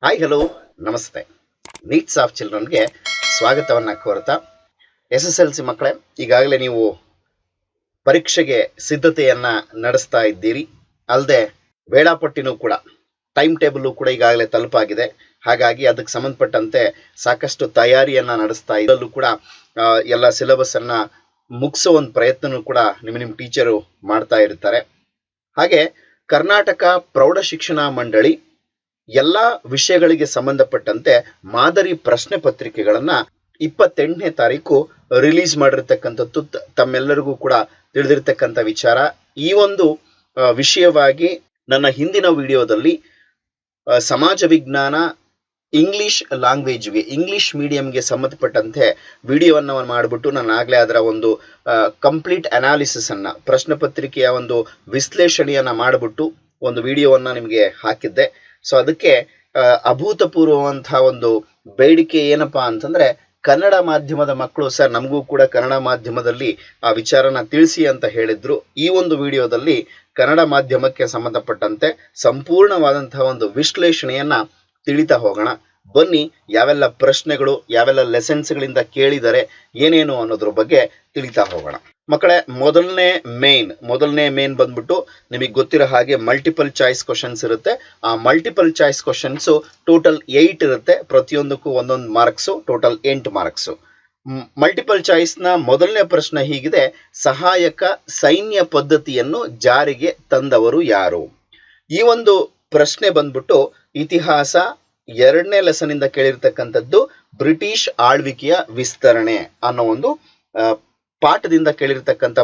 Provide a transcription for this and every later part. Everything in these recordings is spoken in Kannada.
ಹಾಯ್ ಹಲೋ ನಮಸ್ತೆ. ನೀಡ್ಸ್ ಆಫ್ ಚಿಲ್ಡ್ರನ್ಗೆ ಸ್ವಾಗತವನ್ನು ಕೋರ್ತಾ, SSLC ಮಕ್ಕಳೇ, ಈಗಾಗಲೇ ನೀವು ಪರೀಕ್ಷೆಗೆ ಸಿದ್ಧತೆಯನ್ನು ನಡೆಸ್ತಾ ಇದ್ದೀರಿ. ಅಲ್ಲದೆ ವೇಳಾಪಟ್ಟಿನೂ ಕೂಡ, ಟೈಮ್ ಟೇಬಲ್ ಕೂಡ ಈಗಾಗಲೇ ತಲುಪಾಗಿದೆ. ಹಾಗಾಗಿ ಅದಕ್ಕೆ ಸಂಬಂಧಪಟ್ಟಂತೆ ಸಾಕಷ್ಟು ತಯಾರಿಯನ್ನು ನಡೆಸ್ತಾ ಇದರಲ್ಲೂ ಕೂಡ ಎಲ್ಲ ಸಿಲೆಬಸ್ಸನ್ನು ಮುಗಿಸೋ ಒಂದು ಪ್ರಯತ್ನನೂ ಕೂಡ ನಿಮ್ಮ ಟೀಚರು ಮಾಡ್ತಾ ಇರ್ತಾರೆ. ಹಾಗೆ ಕರ್ನಾಟಕ ಪ್ರೌಢ ಶಿಕ್ಷಣ ಮಂಡಳಿ ಎಲ್ಲ ವಿಷಯಗಳಿಗೆ ಸಂಬಂಧಪಟ್ಟಂತೆ ಮಾದರಿ ಪ್ರಶ್ನೆ ಪತ್ರಿಕೆಗಳನ್ನು 28ನೇ ತಾರೀಕು ರಿಲೀಸ್ ಮಾಡಿರ್ತಕ್ಕಂಥದ್ದು ತಮ್ಮೆಲ್ಲರಿಗೂ ಕೂಡ ತಿಳಿದಿರ್ತಕ್ಕಂಥ ವಿಚಾರ. ಈ ಒಂದು ವಿಷಯವಾಗಿ ನನ್ನ ಹಿಂದಿನ ವಿಡಿಯೋದಲ್ಲಿ ಸಮಾಜ ವಿಜ್ಞಾನ ಇಂಗ್ಲಿಷ್ ಲ್ಯಾಂಗ್ವೇಜ್ಗೆ, ಇಂಗ್ಲಿಷ್ ಮೀಡಿಯಂಗೆ ಸಂಬಂಧಪಟ್ಟಂತೆ ವಿಡಿಯೋವನ್ನು ಮಾಡಿಬಿಟ್ಟು ನಾನು ಆಗಲೇ ಅದರ ಒಂದು ಕಂಪ್ಲೀಟ್ ಅನಾಲಿಸಿಸ್ ಅನ್ನು, ಪ್ರಶ್ನೆ ಪತ್ರಿಕೆಯ ಒಂದು ವಿಶ್ಲೇಷಣೆಯನ್ನು ಮಾಡಿಬಿಟ್ಟು ಒಂದು ವಿಡಿಯೋವನ್ನು ನಿಮಗೆ ಹಾಕಿದ್ದೆ. ಸೊ ಅದಕ್ಕೆ ಅಭೂತಪೂರ್ವವಂತಹ ಒಂದು ಬೇಡಿಕೆ ಏನಪ್ಪಾ ಅಂತಂದ್ರೆ, ಕನ್ನಡ ಮಾಧ್ಯಮದ ಮಕ್ಕಳು ಸರ್ ನಮಗೂ ಕೂಡ ಕನ್ನಡ ಮಾಧ್ಯಮದಲ್ಲಿ ಆ ವಿಚಾರನ ತಿಳಿಸಿ ಅಂತ ಹೇಳಿದ್ರು. ಈ ಒಂದು ವಿಡಿಯೋದಲ್ಲಿ ಕನ್ನಡ ಮಾಧ್ಯಮಕ್ಕೆ ಸಂಬಂಧಪಟ್ಟಂತೆ ಸಂಪೂರ್ಣವಾದಂತಹ ಒಂದು ವಿಶ್ಲೇಷಣೆಯನ್ನ ತಿಳಿತಾ ಹೋಗೋಣ. ಬನ್ನಿ, ಯಾವೆಲ್ಲ ಪ್ರಶ್ನೆಗಳು, ಯಾವೆಲ್ಲ ಲೆಸನ್ಸ್ಗಳಿಂದ ಕೇಳಿದರೆ ಏನೇನು ಅನ್ನೋದ್ರ ಬಗ್ಗೆ ತಿಳಿತಾ ಹೋಗೋಣ. ಮಕ್ಕಳೇ, ಮೊದಲನೇ ಮೇನ್ ಬಂದ್ಬಿಟ್ಟು ನಿಮಗೆ ಗೊತ್ತಿರೋ ಹಾಗೆ ಮಲ್ಟಿಪಲ್ ಚಾಯ್ಸ್ ಕ್ವಶನ್ಸ್ ಇರುತ್ತೆ. ಆ ಮಲ್ಟಿಪಲ್ ಚಾಯ್ಸ್ ಕ್ವಶನ್ಸ್ ಟೋಟಲ್ 8 ಇರುತ್ತೆ. ಪ್ರತಿಯೊಂದಕ್ಕೂ ಒಂದೊಂದು ಮಾರ್ಕ್ಸು, ಟೋಟಲ್ 8 ಮಾರ್ಕ್ಸು. ಮಲ್ಟಿಪಲ್ ಚಾಯ್ಸ್ನ ಮೊದಲನೇ ಪ್ರಶ್ನೆ ಹೀಗಿದೆ: ಸಹಾಯಕ ಸೈನ್ಯ ಪದ್ಧತಿಯನ್ನು ಜಾರಿಗೆ ತಂದವರು ಯಾರು? ಈ ಒಂದು ಪ್ರಶ್ನೆ ಬಂದ್ಬಿಟ್ಟು ಇತಿಹಾಸ 2ನೇ ಲೆಸನ್ ಇಂದ ಕೇಳಿರ್ತಕ್ಕಂಥದ್ದು. ಬ್ರಿಟಿಷ್ ಆಳ್ವಿಕೆಯ ವಿಸ್ತರಣೆ ಅನ್ನೋ ಒಂದು ಪಾಠದಿಂದ ಕೇಳಿರ್ತಕ್ಕಂಥ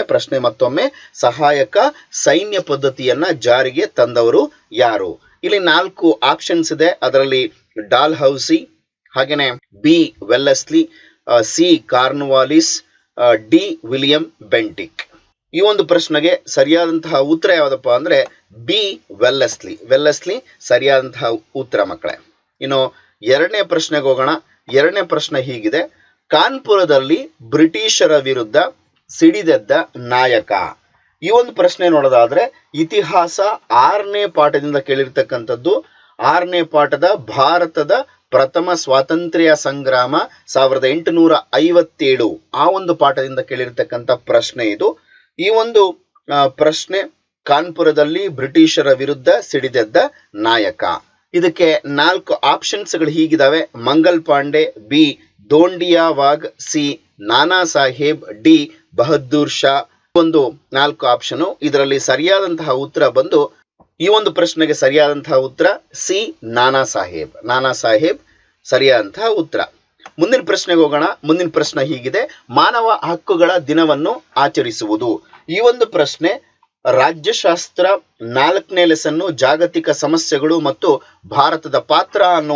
ಪ್ರಶ್ನೆ ಮತ್ತೊಮ್ಮೆ, ಸಹಾಯಕ ಸೈನ್ಯ ಪದ್ಧತಿಯನ್ನ ಜಾರಿಗೆ ತಂದವರು ಯಾರು? ಇಲ್ಲಿ 4 ಆಪ್ಷನ್ಸ್ ಇದೆ. ಅದರಲ್ಲಿ ಡಾಲ್ ಹೌಸಿ, ಹಾಗೇನೆ B Wellesley, C Cornwallis, D William Bentinck. ಈ ಒಂದು ಪ್ರಶ್ನೆಗೆ ಸರಿಯಾದಂತಹ ಉತ್ತರ ಯಾವುದಪ್ಪ ಅಂದ್ರೆ ಬಿ ವೆಲ್ಲೆಸ್ಲಿ ಸರಿಯಾದಂತಹ ಉತ್ತರ ಮಕ್ಕಳೇ. ಇನ್ನು 2ನೇ ಪ್ರಶ್ನೆಗೆ ಹೋಗೋಣ. 2ನೇ ಪ್ರಶ್ನೆ ಹೀಗಿದೆ: ಕಾನ್ಪುರದಲ್ಲಿ ಬ್ರಿಟಿಷರ ವಿರುದ್ಧ ಸಿಡಿದೆದ್ದ ನಾಯಕ. ಈ ಒಂದು ಪ್ರಶ್ನೆ ನೋಡೋದಾದ್ರೆ ಇತಿಹಾಸ 6ನೇ ಪಾಠದಿಂದ ಕೇಳಿರ್ತಕ್ಕಂಥದ್ದು. 6ನೇ ಪಾಠದ ಭಾರತದ ಪ್ರಥಮ ಸ್ವಾತಂತ್ರ್ಯ ಸಂಗ್ರಾಮ 1857 ಆ ಒಂದು ಪಾಠದಿಂದ ಕೇಳಿರ್ತಕ್ಕಂಥ ಪ್ರಶ್ನೆ ಇದು. ಈ ಒಂದು ಪ್ರಶ್ನೆ ಕಾನ್ಪುರದಲ್ಲಿ ಬ್ರಿಟಿಷರ ವಿರುದ್ಧ ಸಿಡಿದೆದ್ದ ನಾಯಕ. ಇದಕ್ಕೆ 4 ಆಪ್ಷನ್ಸ್ಗಳು ಹೀಗಿದಾವೆ: ಮಂಗಲ್ ಪಾಂಡೆ, ಬಿ ದೋಂಡಿಯಾವಾಗ್, ಸಿ ನಾನಾ ಸಾಹೇಬ್, ಡಿ ಬಹದ್ದೂರ್ ಶಾ. ಒಂದು 4 ಆಪ್ಷನ್. ಇದರಲ್ಲಿ ಸರಿಯಾದಂತಹ ಉತ್ತರ ಬಂದು, ಈ ಒಂದು ಪ್ರಶ್ನೆಗೆ ಸರಿಯಾದಂತಹ ಉತ್ತರ ಸಿ ನಾನಾ ಸಾಹೇಬ್ ಸರಿಯಾದಂತಹ ಉತ್ತರ. ಮುಂದಿನ ಪ್ರಶ್ನೆಗೆ ಹೋಗೋಣ. ಮುಂದಿನ ಪ್ರಶ್ನೆ ಹೀಗಿದೆ: ಮಾನವ ಹಕ್ಕುಗಳ ದಿನವನ್ನು ಆಚರಿಸುವುದು. ಈ ಒಂದು ಪ್ರಶ್ನೆ ರಾಜ್ಯಶಾಸ್ತ್ರ 4ನೇ ಲೆಸನ್ನು, ಜಾಗತಿಕ ಸಮಸ್ಯೆಗಳು ಮತ್ತು ಭಾರತದ ಪಾತ್ರ ಅನ್ನೋ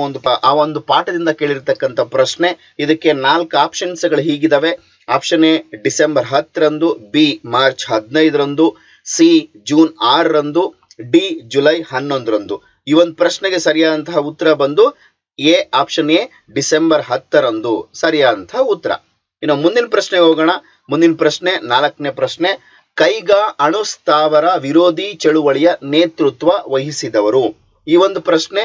ಒಂದು ಪಾಠದಿಂದ ಕೇಳಿರ್ತಕ್ಕಂಥ ಪ್ರಶ್ನೆ. ಇದಕ್ಕೆ 4 ಆಪ್ಷನ್ಸ್ಗಳು ಹೀಗಿದಾವೆ: ಆಪ್ಷನ್ ಎ ಡಿಸೆಂಬರ್ 10ರಂದು, ಬಿ ಮಾರ್ಚ್ 15ರಂದು, ಸಿ ಜೂನ್ 6ರಂದು, ಡಿ ಜುಲೈ 11ರಂದು. ಈ ಒಂದು ಪ್ರಶ್ನೆಗೆ ಸರಿಯಾದಂತಹ ಉತ್ತರ ಬಂದು ಆಪ್ಷನ್ ಎ ಡಿಸೆಂಬರ್ 10ರಂದು ಸರಿಯಾದಂತಹ ಉತ್ತರ. ಇನ್ನು ಮುಂದಿನ ಪ್ರಶ್ನೆಗೆ ಹೋಗೋಣ. ಮುಂದಿನ ಪ್ರಶ್ನೆ 4ನೇ ಪ್ರಶ್ನೆ: ಕೈಗಾ ಅಣುಸ್ಥಾವರ ವಿರೋಧಿ ಚಳುವಳಿಯ ನೇತೃತ್ವ ವಹಿಸಿದವರು. ಈ ಒಂದು ಪ್ರಶ್ನೆ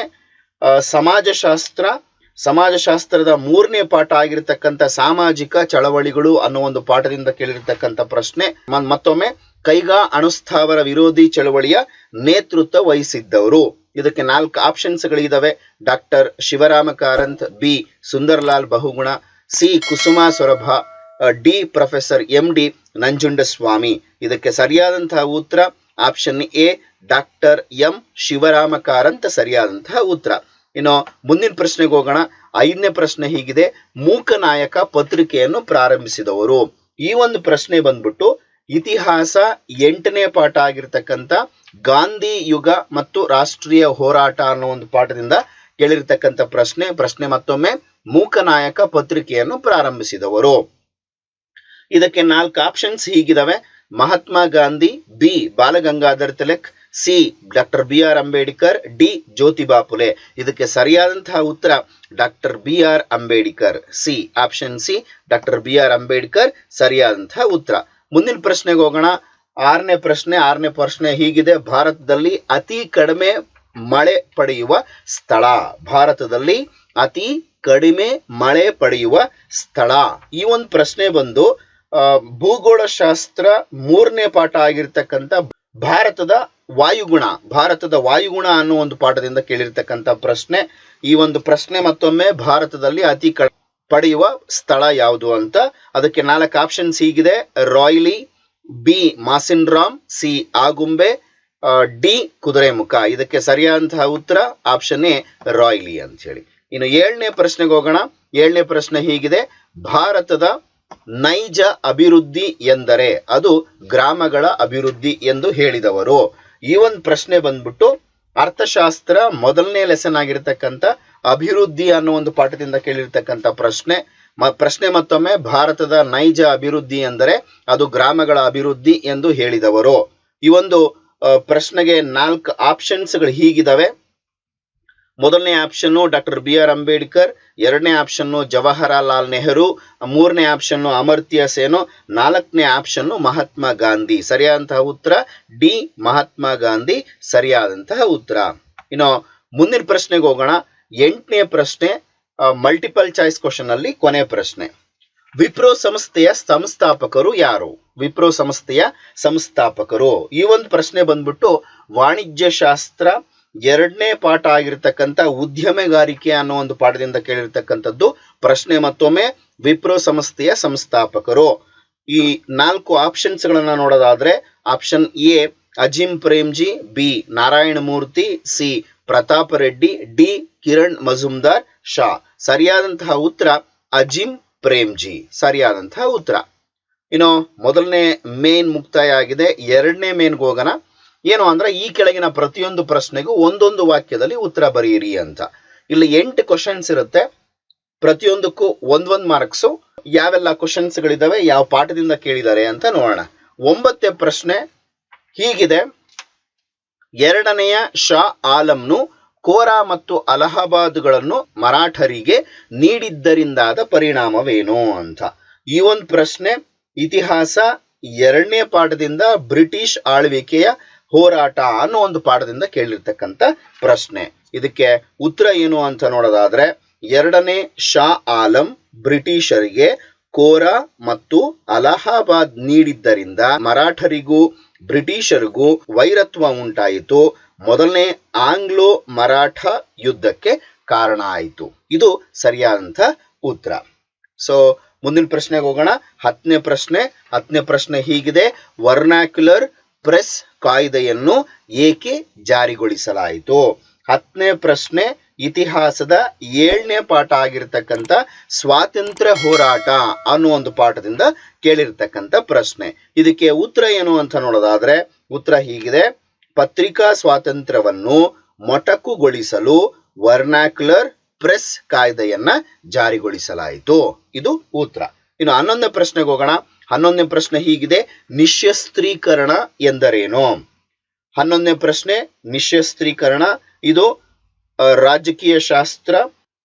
ಸಮಾಜಶಾಸ್ತ್ರದ 3ನೇ ಪಾಠ ಆಗಿರತಕ್ಕಂಥ ಸಾಮಾಜಿಕ ಚಳವಳಿಗಳು ಅನ್ನೋ ಒಂದು ಪಾಠದಿಂದ ಕೇಳಿರ್ತಕ್ಕಂಥ ಪ್ರಶ್ನೆ. ಮತ್ತೊಮ್ಮೆ, ಕೈಗಾ ಅಣುಸ್ಥಾವರ ವಿರೋಧಿ ಚಳವಳಿಯ ನೇತೃತ್ವ ವಹಿಸಿದ್ದವರು. ಇದಕ್ಕೆ 4 ಆಪ್ಷನ್ಸ್ಗಳಿದಾವೆ: doctor Shivarama Karanth, B Sundarlal Bahuguna, C Kusuma Sorabha, D professor MD Nanjundaswamy. ಇದಕ್ಕೆ ಸರಿಯಾದಂತಹ ಉತ್ತರ option A doctor M Shivarama Karanth ಸರಿಯಾದಂತಹ ಉತ್ತರ. ಇನ್ನು ಮುಂದಿನ ಪ್ರಶ್ನೆಗೆ ಹೋಗೋಣ. 5ನೇ ಪ್ರಶ್ನೆ ಹೀಗಿದೆ: ಮೂಕನಾಯಕ ಪತ್ರಿಕೆಯನ್ನು ಪ್ರಾರಂಭಿಸಿದವರು. ಈ ಒಂದು ಪ್ರಶ್ನೆ ಬಂದ್ಬಿಟ್ಟು ಇತಿಹಾಸ 8ನೇ ಪಾಠ ಆಗಿರ್ತಕ್ಕಂಥ ಗಾಂಧಿ ಯುಗ ಮತ್ತು ರಾಷ್ಟ್ರೀಯ ಹೋರಾಟ ಅನ್ನೋ ಒಂದು ಪಾಠದಿಂದ ಕೇಳಿರ್ತಕ್ಕಂಥ ಪ್ರಶ್ನೆ ಮತ್ತೊಮ್ಮೆ, ಮೂಕನಾಯಕ ಪತ್ರಿಕೆಯನ್ನು ಪ್ರಾರಂಭಿಸಿದವರು. ಇದಕ್ಕೆ 4 ಆಪ್ಷನ್ಸ್ ಹೀಗಿದಾವೆ: Mahatma Gandhi, B Balagangadhar Tilak, C doctor BR Ambedkar, D Jyotiba Phule. ಇದಕ್ಕೆ ಸರಿಯಾದಂತಹ ಉತ್ತರ doctor BR Ambedkar, C option C doctor BR Ambedkar ಸರಿಯಾದಂತಹ ಉತ್ತರ. ಮುಂದಿನ ಪ್ರಶ್ನೆಗೆ ಹೋಗೋಣ. 6ನೇ ಪ್ರಶ್ನೆ ಹೀಗಿದೆ: ಭಾರತದಲ್ಲಿ ಅತಿ ಕಡಿಮೆ ಮಳೆ ಪಡೆಯುವ ಸ್ಥಳ. ಭಾರತದಲ್ಲಿ ಅತಿ ಕಡಿಮೆ ಮಳೆ ಪಡೆಯುವ ಸ್ಥಳ. ಈ ಒಂದು ಪ್ರಶ್ನೆ ಬಂದು ಭೂಗೋಳಶಾಸ್ತ್ರ 3ನೇ ಪಾಠ ಆಗಿರ್ತಕ್ಕಂಥ ಭಾರತದ ವಾಯುಗುಣ ಅನ್ನೋ ಒಂದು ಪಾಠದಿಂದ ಕೇಳಿರ್ತಕ್ಕಂಥ ಪ್ರಶ್ನೆ. ಈ ಒಂದು ಪ್ರಶ್ನೆ ಮತ್ತೊಮ್ಮೆ ಭಾರತದಲ್ಲಿ ಅತಿ ಪಡೆಯುವ ಸ್ಥಳ ಯಾವುದು ಅಂತ. ಅದಕ್ಕೆ 4 ಆಪ್ಷನ್ಸ್ ಹೀಗಿದೆ: ರಾಯ್ಲಿ, B Mawsynram, C Agumbe, D Kudremukh. ಇದಕ್ಕೆ ಸರಿಯಾದಂತಹ ಉತ್ತರ ಆಪ್ಷನ್ ಎ ರಾಯ್ಲಿ ಅಂತ ಹೇಳಿ. ಇನ್ನು 7ನೇ ಪ್ರಶ್ನೆಗೆ ಹೋಗೋಣ. 7ನೇ ಪ್ರಶ್ನೆ ಹೀಗಿದೆ: ಭಾರತದ ನೈಜ ಅಭಿವೃದ್ಧಿ ಎಂದರೆ ಅದು ಗ್ರಾಮಗಳ ಅಭಿವೃದ್ಧಿ ಎಂದು ಹೇಳಿದವರು. ಈ ಒಂದು ಪ್ರಶ್ನೆ ಬಂದ್ಬಿಟ್ಟು ಅರ್ಥಶಾಸ್ತ್ರ 1ನೇ ಲೆಸನ್ ಆಗಿರ್ತಕ್ಕಂಥ ಅಭಿವೃದ್ಧಿ ಅನ್ನೋ ಒಂದು ಪಾಠದಿಂದ ಕೇಳಿರ್ತಕ್ಕಂಥ ಪ್ರಶ್ನೆ ಮತ್ತೊಮ್ಮೆ ಭಾರತದ ನೈಜ ಅಭಿವೃದ್ಧಿ ಎಂದರೆ ಅದು ಗ್ರಾಮಗಳ ಅಭಿವೃದ್ಧಿ ಎಂದು ಹೇಳಿದವರು. ಈ ಒಂದು ಪ್ರಶ್ನೆಗೆ 4 ಆಪ್ಷನ್ಸ್ಗಳು ಹೀಗಿದಾವೆ: 1ನೇ ಆಪ್ಷನ್ನು ಡಾಕ್ಟರ್ BR ಅಂಬೇಡ್ಕರ್, 2ನೇ ಆಪ್ಷನ್ನು ಜವಾಹರಲಾಲ್ ನೆಹರು, 3ನೇ ಆಪ್ಷನ್ನು ಅಮರ್ತ್ಯ ಸೇನ್, 4ನೇ ಆಪ್ಷನ್ನು ಮಹಾತ್ಮ ಗಾಂಧಿ. ಸರಿಯಾದಂತಹ ಉತ್ತರ ಡಿ ಮಹಾತ್ಮ ಗಾಂಧಿ ಸರಿಯಾದಂತಹ ಉತ್ತರ. ಇನ್ನು ಮುಂದಿನ ಪ್ರಶ್ನೆಗೆ ಹೋಗೋಣ. 8ನೇ ಪ್ರಶ್ನೆ ಮಲ್ಟಿಪಲ್ ಚಾಯ್ಸ್ ಕ್ವಶನ್ ಅಲ್ಲಿ ಕೊನೆ ಪ್ರಶ್ನೆ. ವಿಪ್ರೋ ಸಂಸ್ಥೆಯ ಸಂಸ್ಥಾಪಕರು ಯಾರು? ವಿಪ್ರೋ ಸಂಸ್ಥೆಯ ಸಂಸ್ಥಾಪಕರು. ಈ ಒಂದು ಪ್ರಶ್ನೆ ಬಂದ್ಬಿಟ್ಟು ವಾಣಿಜ್ಯ ಶಾಸ್ತ್ರ 2ನೇ ಪಾಠ ಆಗಿರ್ತಕ್ಕಂಥ ಉದ್ಯಮಗಾರಿಕೆ ಅನ್ನೋ ಒಂದು ಪಾಠದಿಂದ ಕೇಳಿರ್ತಕ್ಕಂಥದ್ದು ಪ್ರಶ್ನೆ. ಮತ್ತೊಮ್ಮೆ ವಿಪ್ರೋ ಸಂಸ್ಥೆಯ ಸಂಸ್ಥಾಪಕರು. ಈ 4 ಆಪ್ಷನ್ಸ್ ಗಳನ್ನ ನೋಡೋದಾದ್ರೆ option A Azim Premji, B Narayana Murthy, C Prathap Reddy, D Kiran Mazumdar Shaw. ಸರಿಯಾದಂತಹ ಉತ್ತರ ಅಜಿಂ ಪ್ರೇಮ್ಜಿ ಸರಿಯಾದಂತಹ ಉತ್ತರ. ಇನ್ನು 1ನೇ ಮೇನ್ ಮುಕ್ತಾಯ ಆಗಿದೆ. 2ನೇ ಮೇನ್ಗೆ ಹೋಗೋಣ. ಏನು ಅಂದ್ರೆ ಈ ಕೆಳಗಿನ ಪ್ರತಿಯೊಂದು ಪ್ರಶ್ನೆಗೂ ಒಂದೊಂದು ವಾಕ್ಯದಲ್ಲಿ ಉತ್ತರ ಬರೆಯಿರಿ ಅಂತ. ಇಲ್ಲಿ 8 ಕ್ವಶನ್ಸ್ ಇರುತ್ತೆ. ಪ್ರತಿಯೊಂದಕ್ಕೂ ಒಂದೊಂದು ಮಾರ್ಕ್ಸು. ಯಾವೆಲ್ಲ ಕ್ವಶನ್ಸ್ ಗಳಿದಾವೆ, ಯಾವ ಪಾಠದಿಂದ ಕೇಳಿದ್ದಾರೆ ಅಂತ ನೋಡೋಣ. 9ನೇ ಪ್ರಶ್ನೆ ಹೀಗಿದೆ: 2ನೇ ಶಾ ಆಲಂನು ಕೋರಾ ಮತ್ತು ಅಲಹಾಬಾದ್ಗಳನ್ನು ಮರಾಠರಿಗೆ ನೀಡಿದ್ದರಿಂದಾದ ಪರಿಣಾಮವೇನು ಅಂತ. ಈ ಒಂದು ಪ್ರಶ್ನೆ ಇತಿಹಾಸ 2ನೇ ಪಾಠದಿಂದ ಬ್ರಿಟಿಷ್ ಆಳ್ವಿಕೆಯ ಹೋರಾಟ ಅನ್ನೋ ಒಂದು ಪಾಠದಿಂದ ಕೇಳಿರ್ತಕ್ಕಂಥ ಪ್ರಶ್ನೆ. ಇದಕ್ಕೆ ಉತ್ತರ ಏನು ಅಂತ ನೋಡೋದಾದ್ರೆ 2ನೇ ಶಾ ಆಲಂ ಬ್ರಿಟಿಷರಿಗೆ ಕೋರಾ ಮತ್ತು ಅಲಹಾಬಾದ್ ನೀಡಿದ್ದರಿಂದ ಮರಾಠರಿಗೂ ಬ್ರಿಟಿಷರಿಗೂ ವೈರತ್ವ ಉಂಟಾಯಿತು. 1ನೇ ಆಂಗ್ಲೋ ಮರಾಠ ಯುದ್ಧಕ್ಕೆ ಕಾರಣ ಆಯಿತು. ಇದು ಸರಿಯಾದಂಥ ಉತ್ತರ. ಸೊ ಮುಂದಿನ ಪ್ರಶ್ನೆಗೆ ಹೋಗೋಣ. 10ನೇ ಪ್ರಶ್ನೆ ಹೀಗಿದೆ: ವರ್ನಾಕ್ಯುಲರ್ ಪ್ರೆಸ್ ಕಾಯ್ದೆಯನ್ನು ಏಕೆ ಜಾರಿಗೊಳಿಸಲಾಯಿತು? 10ನೇ ಪ್ರಶ್ನೆ ಇತಿಹಾಸದ 7ನೇ ಪಾಠ ಆಗಿರ್ತಕ್ಕಂಥ ಸ್ವಾತಂತ್ರ್ಯ ಹೋರಾಟ ಅನ್ನೋ ಒಂದು ಪಾಠದಿಂದ ಕೇಳಿರ್ತಕ್ಕಂಥ ಪ್ರಶ್ನೆ. ಇದಕ್ಕೆ ಉತ್ತರ ಏನು ಅಂತ ನೋಡೋದಾದ್ರೆ ಉತ್ತರ ಹೀಗಿದೆ: ಪತ್ರಿಕಾ ಸ್ವಾತಂತ್ರ್ಯವನ್ನು ಮೊಟಕುಗೊಳಿಸಲು ವರ್ನಾಕ್ಯುಲರ್ ಪ್ರೆಸ್ ಕಾಯ್ದೆಯನ್ನ ಜಾರಿಗೊಳಿಸಲಾಯಿತು. ಇದು ಉತ್ತರ. ಇನ್ನು 11ನೇ ಪ್ರಶ್ನೆಗೆ ಹೋಗೋಣ. 11ನೇ ಪ್ರಶ್ನೆ ಹೀಗಿದೆ: ನಿಶ್ಯಸ್ತ್ರೀಕರಣ ಎಂದರೇನು? 11ನೇ ಪ್ರಶ್ನೆ ನಿಶ್ಯಸ್ತ್ರೀಕರಣ ಇದು ರಾಜಕೀಯ ಶಾಸ್ತ್ರ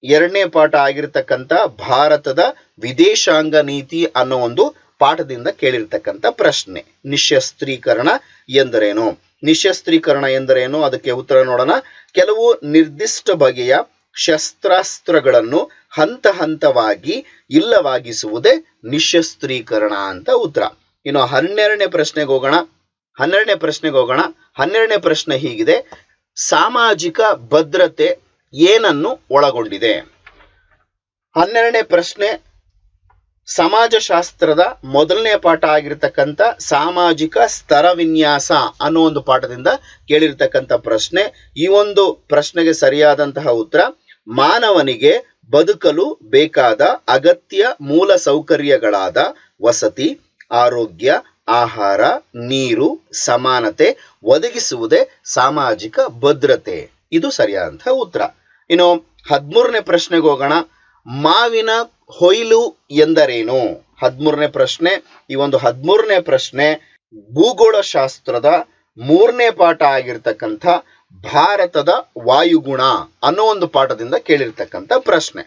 2ನೇ ಪಾಠ ಆಗಿರ್ತಕ್ಕಂಥ ಭಾರತದ ವಿದೇಶಾಂಗ ನೀತಿ ಅನ್ನೋ ಒಂದು ಪಾಠದಿಂದ ಕೇಳಿರ್ತಕ್ಕಂಥ ಪ್ರಶ್ನೆ. ನಿಶ್ಯಸ್ತ್ರೀಕರಣ ಎಂದರೇನು? ನಿಶ್ಯಸ್ತ್ರೀಕರಣ ಎಂದರೇನು ಅದಕ್ಕೆ ಉತ್ತರ ನೋಡೋಣ. ಕೆಲವು ನಿರ್ದಿಷ್ಟ ಬಗೆಯ ಶಸ್ತ್ರಾಸ್ತ್ರಗಳನ್ನು ಹಂತ ಹಂತವಾಗಿ ಇಲ್ಲವಾಗಿಸುವುದೇ ನಿಶ್ಯಸ್ತ್ರೀಕರಣ ಅಂತ ಉತ್ತರ. ಇನ್ನು 12ನೇ ಪ್ರಶ್ನೆಗೆ ಹೋಗೋಣ. 12ನೇ ಪ್ರಶ್ನೆ ಹೀಗಿದೆ: ಸಾಮಾಜಿಕ ಭದ್ರತೆ ಏನನ್ನು ಒಳಗೊಂಡಿದೆ? 12ನೇ ಪ್ರಶ್ನೆ ಸಮಾಜಶಾಸ್ತ್ರದ 1ನೇ ಪಾಠ ಆಗಿರ್ತಕ್ಕಂಥ ಸಾಮಾಜಿಕ ಸ್ತರ ವಿನ್ಯಾಸ ಅನ್ನೋ ಒಂದು ಪಾಠದಿಂದ ಕೇಳಿರ್ತಕ್ಕಂಥ ಪ್ರಶ್ನೆ. ಈ ಒಂದು ಪ್ರಶ್ನೆಗೆ ಸರಿಯಾದಂತಹ ಉತ್ತರ ಮಾನವನಿಗೆ ಬದುಕಲು ಬೇಕಾದ ಅಗತ್ಯ ಮೂಲ ಸೌಕರ್ಯಗಳಾದ ವಸತಿ, ಆರೋಗ್ಯ, ಆಹಾರ, ನೀರು, ಸಮಾನತೆ ಒದಗಿಸುವುದೇ ಸಾಮಾಜಿಕ ಭದ್ರತೆ. ಇದು ಸರಿಯಾದಂತಹ ಉತ್ತರ. ಇನ್ನು 13ನೇ ಪ್ರಶ್ನೆಗೆ ಹೋಗೋಣ. ಮಾವಿನ ಹೊಯ್ಲು ಎಂದರೇನು? 13ನೇ ಪ್ರಶ್ನೆ. ಈ ಒಂದು 13ನೇ ಪ್ರಶ್ನೆ ಭೂಗೋಳಶಾಸ್ತ್ರದ 3ನೇ ಪಾಠ ಆಗಿರ್ತಕ್ಕಂಥ ಭಾರತದ ವಾಯುಗುಣ ಅನ್ನೋ ಒಂದು ಪಾಠದಿಂದ ಕೇಳಿರ್ತಕ್ಕಂಥ ಪ್ರಶ್ನೆ.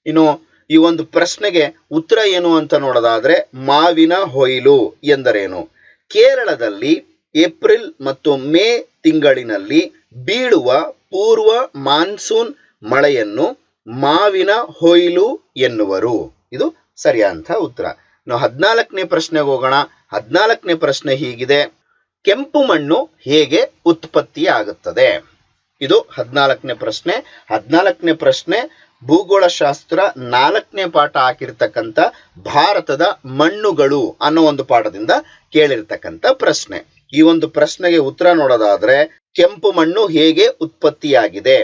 ಇನ್ನು ಈ ಒಂದು ಪ್ರಶ್ನೆಗೆ ಉತ್ತರ ಏನು ಅಂತ ನೋಡೋದಾದ್ರೆ ಮಾವಿನ ಹೊಯ್ಲು ಎಂದರೇನು? ಕೇರಳದಲ್ಲಿ ಏಪ್ರಿಲ್ ಮತ್ತು ಮೇ ತಿಂಗಳಿನಲ್ಲಿ ಬೀಳುವ ಪೂರ್ವ ಮಾನ್ಸೂನ್ ಮಳೆಯನ್ನು ಮಾವಿನ ಹೊಯ್ಲು ಎನ್ನುವರು. ಇದು ಸರಿಯಾದಂಥ ಉತ್ತರ. ನಾವು 14ನೇ ಪ್ರಶ್ನೆಗೆ ಹೋಗೋಣ. 14ನೇ ಪ್ರಶ್ನೆ ಹೀಗಿದೆ: ಕೆಂಪು ಮಣ್ಣು ಹೇಗೆ ಉತ್ಪತ್ತಿಯಾಗುತ್ತದೆ? ಇದು 14ನೇ ಪ್ರಶ್ನೆ. 14ನೇ ಪ್ರಶ್ನೆ ಭೂಗೋಳಶಾಸ್ತ್ರ 4ನೇ ಪಾಠ ಹಾಕಿರ್ತಕ್ಕಂಥ ಭಾರತದ ಮಣ್ಣುಗಳು ಅನ್ನೋ ಒಂದು ಪಾಠದಿಂದ ಕೇಳಿರ್ತಕ್ಕಂಥ ಪ್ರಶ್ನೆ. ಈ ಒಂದು ಪ್ರಶ್ನೆಗೆ ಉತ್ತರ ನೋಡೋದಾದ್ರೆ, ಕೆಂಪು ಮಣ್ಣು ಹೇಗೆ ಉತ್ಪತ್ತಿಯಾಗಿದೆ?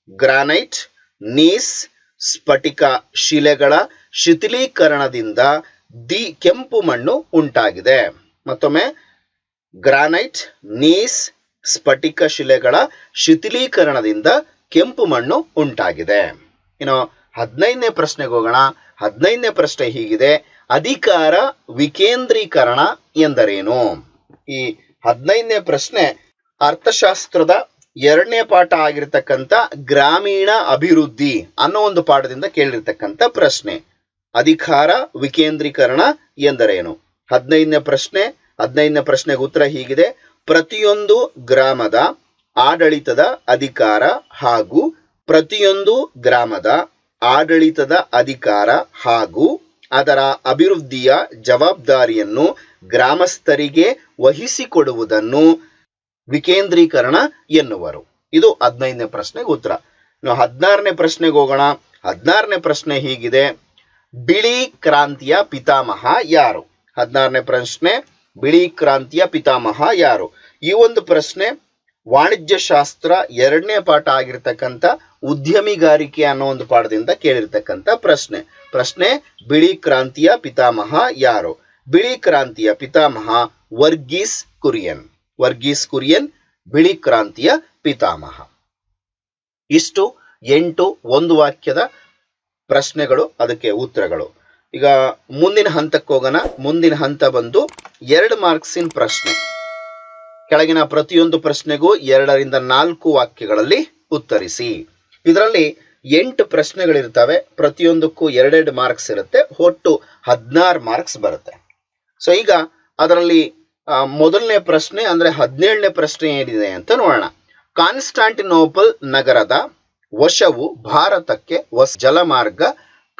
ಗ್ರಾನೈಟ್, ನೀಸ್, ಸ್ಫಟಿಕ ಶಿಲೆಗಳ ಶಿಥಿಲೀಕರಣದಿಂದ ಕೆಂಪು ಮಣ್ಣು ಉಂಟಾಗಿದೆ. ಮತ್ತೊಮ್ಮೆ, ಗ್ರಾನೈಟ್, ನೀಸ್, ಸ್ಫಟಿಕ ಶಿಲೆಗಳ ಶಿಥಿಲೀಕರಣದಿಂದ ಕೆಂಪು ಮಣ್ಣು ಉಂಟಾಗಿದೆ. ಇನ್ನು 15ನೇ ಪ್ರಶ್ನೆಗೆ ಹೋಗೋಣ. 15ನೇ ಪ್ರಶ್ನೆ ಹೀಗಿದೆ: ಅಧಿಕಾರ ವಿಕೇಂದ್ರೀಕರಣ ಎಂದರೇನು? ಈ 15ನೇ ಪ್ರಶ್ನೆ ಅರ್ಥಶಾಸ್ತ್ರದ 2ನೇ ಪಾಠ ಆಗಿರ್ತಕ್ಕಂಥ ಗ್ರಾಮೀಣ ಅಭಿವೃದ್ಧಿ ಅನ್ನೋ ಒಂದು ಪಾಠದಿಂದ ಕೇಳಿರ್ತಕ್ಕಂಥ ಪ್ರಶ್ನೆ. ಅಧಿಕಾರ ವಿಕೇಂದ್ರೀಕರಣ ಎಂದರೇನು? 15ನೇ ಪ್ರಶ್ನೆ. 15ನೇ ಪ್ರಶ್ನೆಗೆ ಉತ್ತರ ಹೀಗಿದೆ: ಪ್ರತಿಯೊಂದು ಗ್ರಾಮದ ಆಡಳಿತದ ಅಧಿಕಾರ ಹಾಗೂ ಪ್ರತಿಯೊಂದು ಗ್ರಾಮದ ಆಡಳಿತದ ಅಧಿಕಾರ ಹಾಗೂ ಅದರ ಅಭಿವೃದ್ಧಿಯ ಜವಾಬ್ದಾರಿಯನ್ನು ಗ್ರಾಮಸ್ಥರಿಗೆ ವಹಿಸಿಕೊಡುವುದನ್ನು ವಿಕೇಂದ್ರೀಕರಣ ಎನ್ನುವರು. ಇದು 15ನೇ ಪ್ರಶ್ನೆಗೆ ಉತ್ತರ. ಇನ್ನು 16ನೇ ಪ್ರಶ್ನೆಗೆ ಹೋಗೋಣ. 16ನೇ ಪ್ರಶ್ನೆ ಹೀಗಿದೆ: ಬಿಳಿ ಕ್ರಾಂತಿಯ ಪಿತಾಮಹ ಯಾರು? 16ನೇ ಪ್ರಶ್ನೆ ಬಿಳಿ ಕ್ರಾಂತಿಯ ಪಿತಾಮಹ ಯಾರು? ಈ ಒಂದು ಪ್ರಶ್ನೆ ವಾಣಿಜ್ಯ ಶಾಸ್ತ್ರ 2ನೇ ಪಾಠ ಆಗಿರ್ತಕ್ಕಂಥ ಉದ್ಯಮಿಗಾರಿಕೆ ಅನ್ನೋ ಒಂದು ಪಾಠದಿಂದ ಕೇಳಿರ್ತಕ್ಕಂಥ ಪ್ರಶ್ನೆ ಬಿಳಿ ಕ್ರಾಂತಿಯ ಪಿತಾಮಹ ಯಾರು? ಬಿಳಿ ಕ್ರಾಂತಿಯ ಪಿತಾಮಹ ವರ್ಗೀಸ್ ಕುರಿಯನ್. ವರ್ಗೀಸ್ ಕುರಿಯನ್ ಬಿಳಿ ಕ್ರಾಂತಿಯ ಪಿತಾಮಹ. ಇಷ್ಟು 8 ಒಂದು ವಾಕ್ಯದ ಪ್ರಶ್ನೆಗಳು, ಅದಕ್ಕೆ ಉತ್ತರಗಳು. ಈಗ ಮುಂದಿನ ಹಂತಕ್ಕೆ ಹೋಗೋಣ. ಮುಂದಿನ ಹಂತ ಬಂದು 2 ಮಾರ್ಕ್ಸಿನ ಪ್ರಶ್ನೆ. ಕೆಳಗಿನ ಪ್ರತಿಯೊಂದು ಪ್ರಶ್ನೆಗೂ 2ರಿಂದ 4 ವಾಕ್ಯಗಳಲ್ಲಿ ಉತ್ತರಿಸಿ. ಇದರಲ್ಲಿ 8 ಪ್ರಶ್ನೆಗಳಿರ್ತವೆ. ಪ್ರತಿಯೊಂದಕ್ಕೂ 2 ಮಾರ್ಕ್ಸ್ ಇರುತ್ತೆ. ಒಟ್ಟು 16 ಮಾರ್ಕ್ಸ್ ಬರುತ್ತೆ. ಸೊ ಈಗ ಅದರಲ್ಲಿ ಮೊದಲನೇ ಪ್ರಶ್ನೆ ಅಂದ್ರೆ 17ನೇ ಪ್ರಶ್ನೆ ಏನಿದೆ ಅಂತ ನೋಡೋಣ. ಕಾನ್ಸ್ಟಾಂಟಿನೋಪಲ್ ನಗರದ ವಶವು ಭಾರತಕ್ಕೆ ಹೊಸ ಜಲಮಾರ್ಗ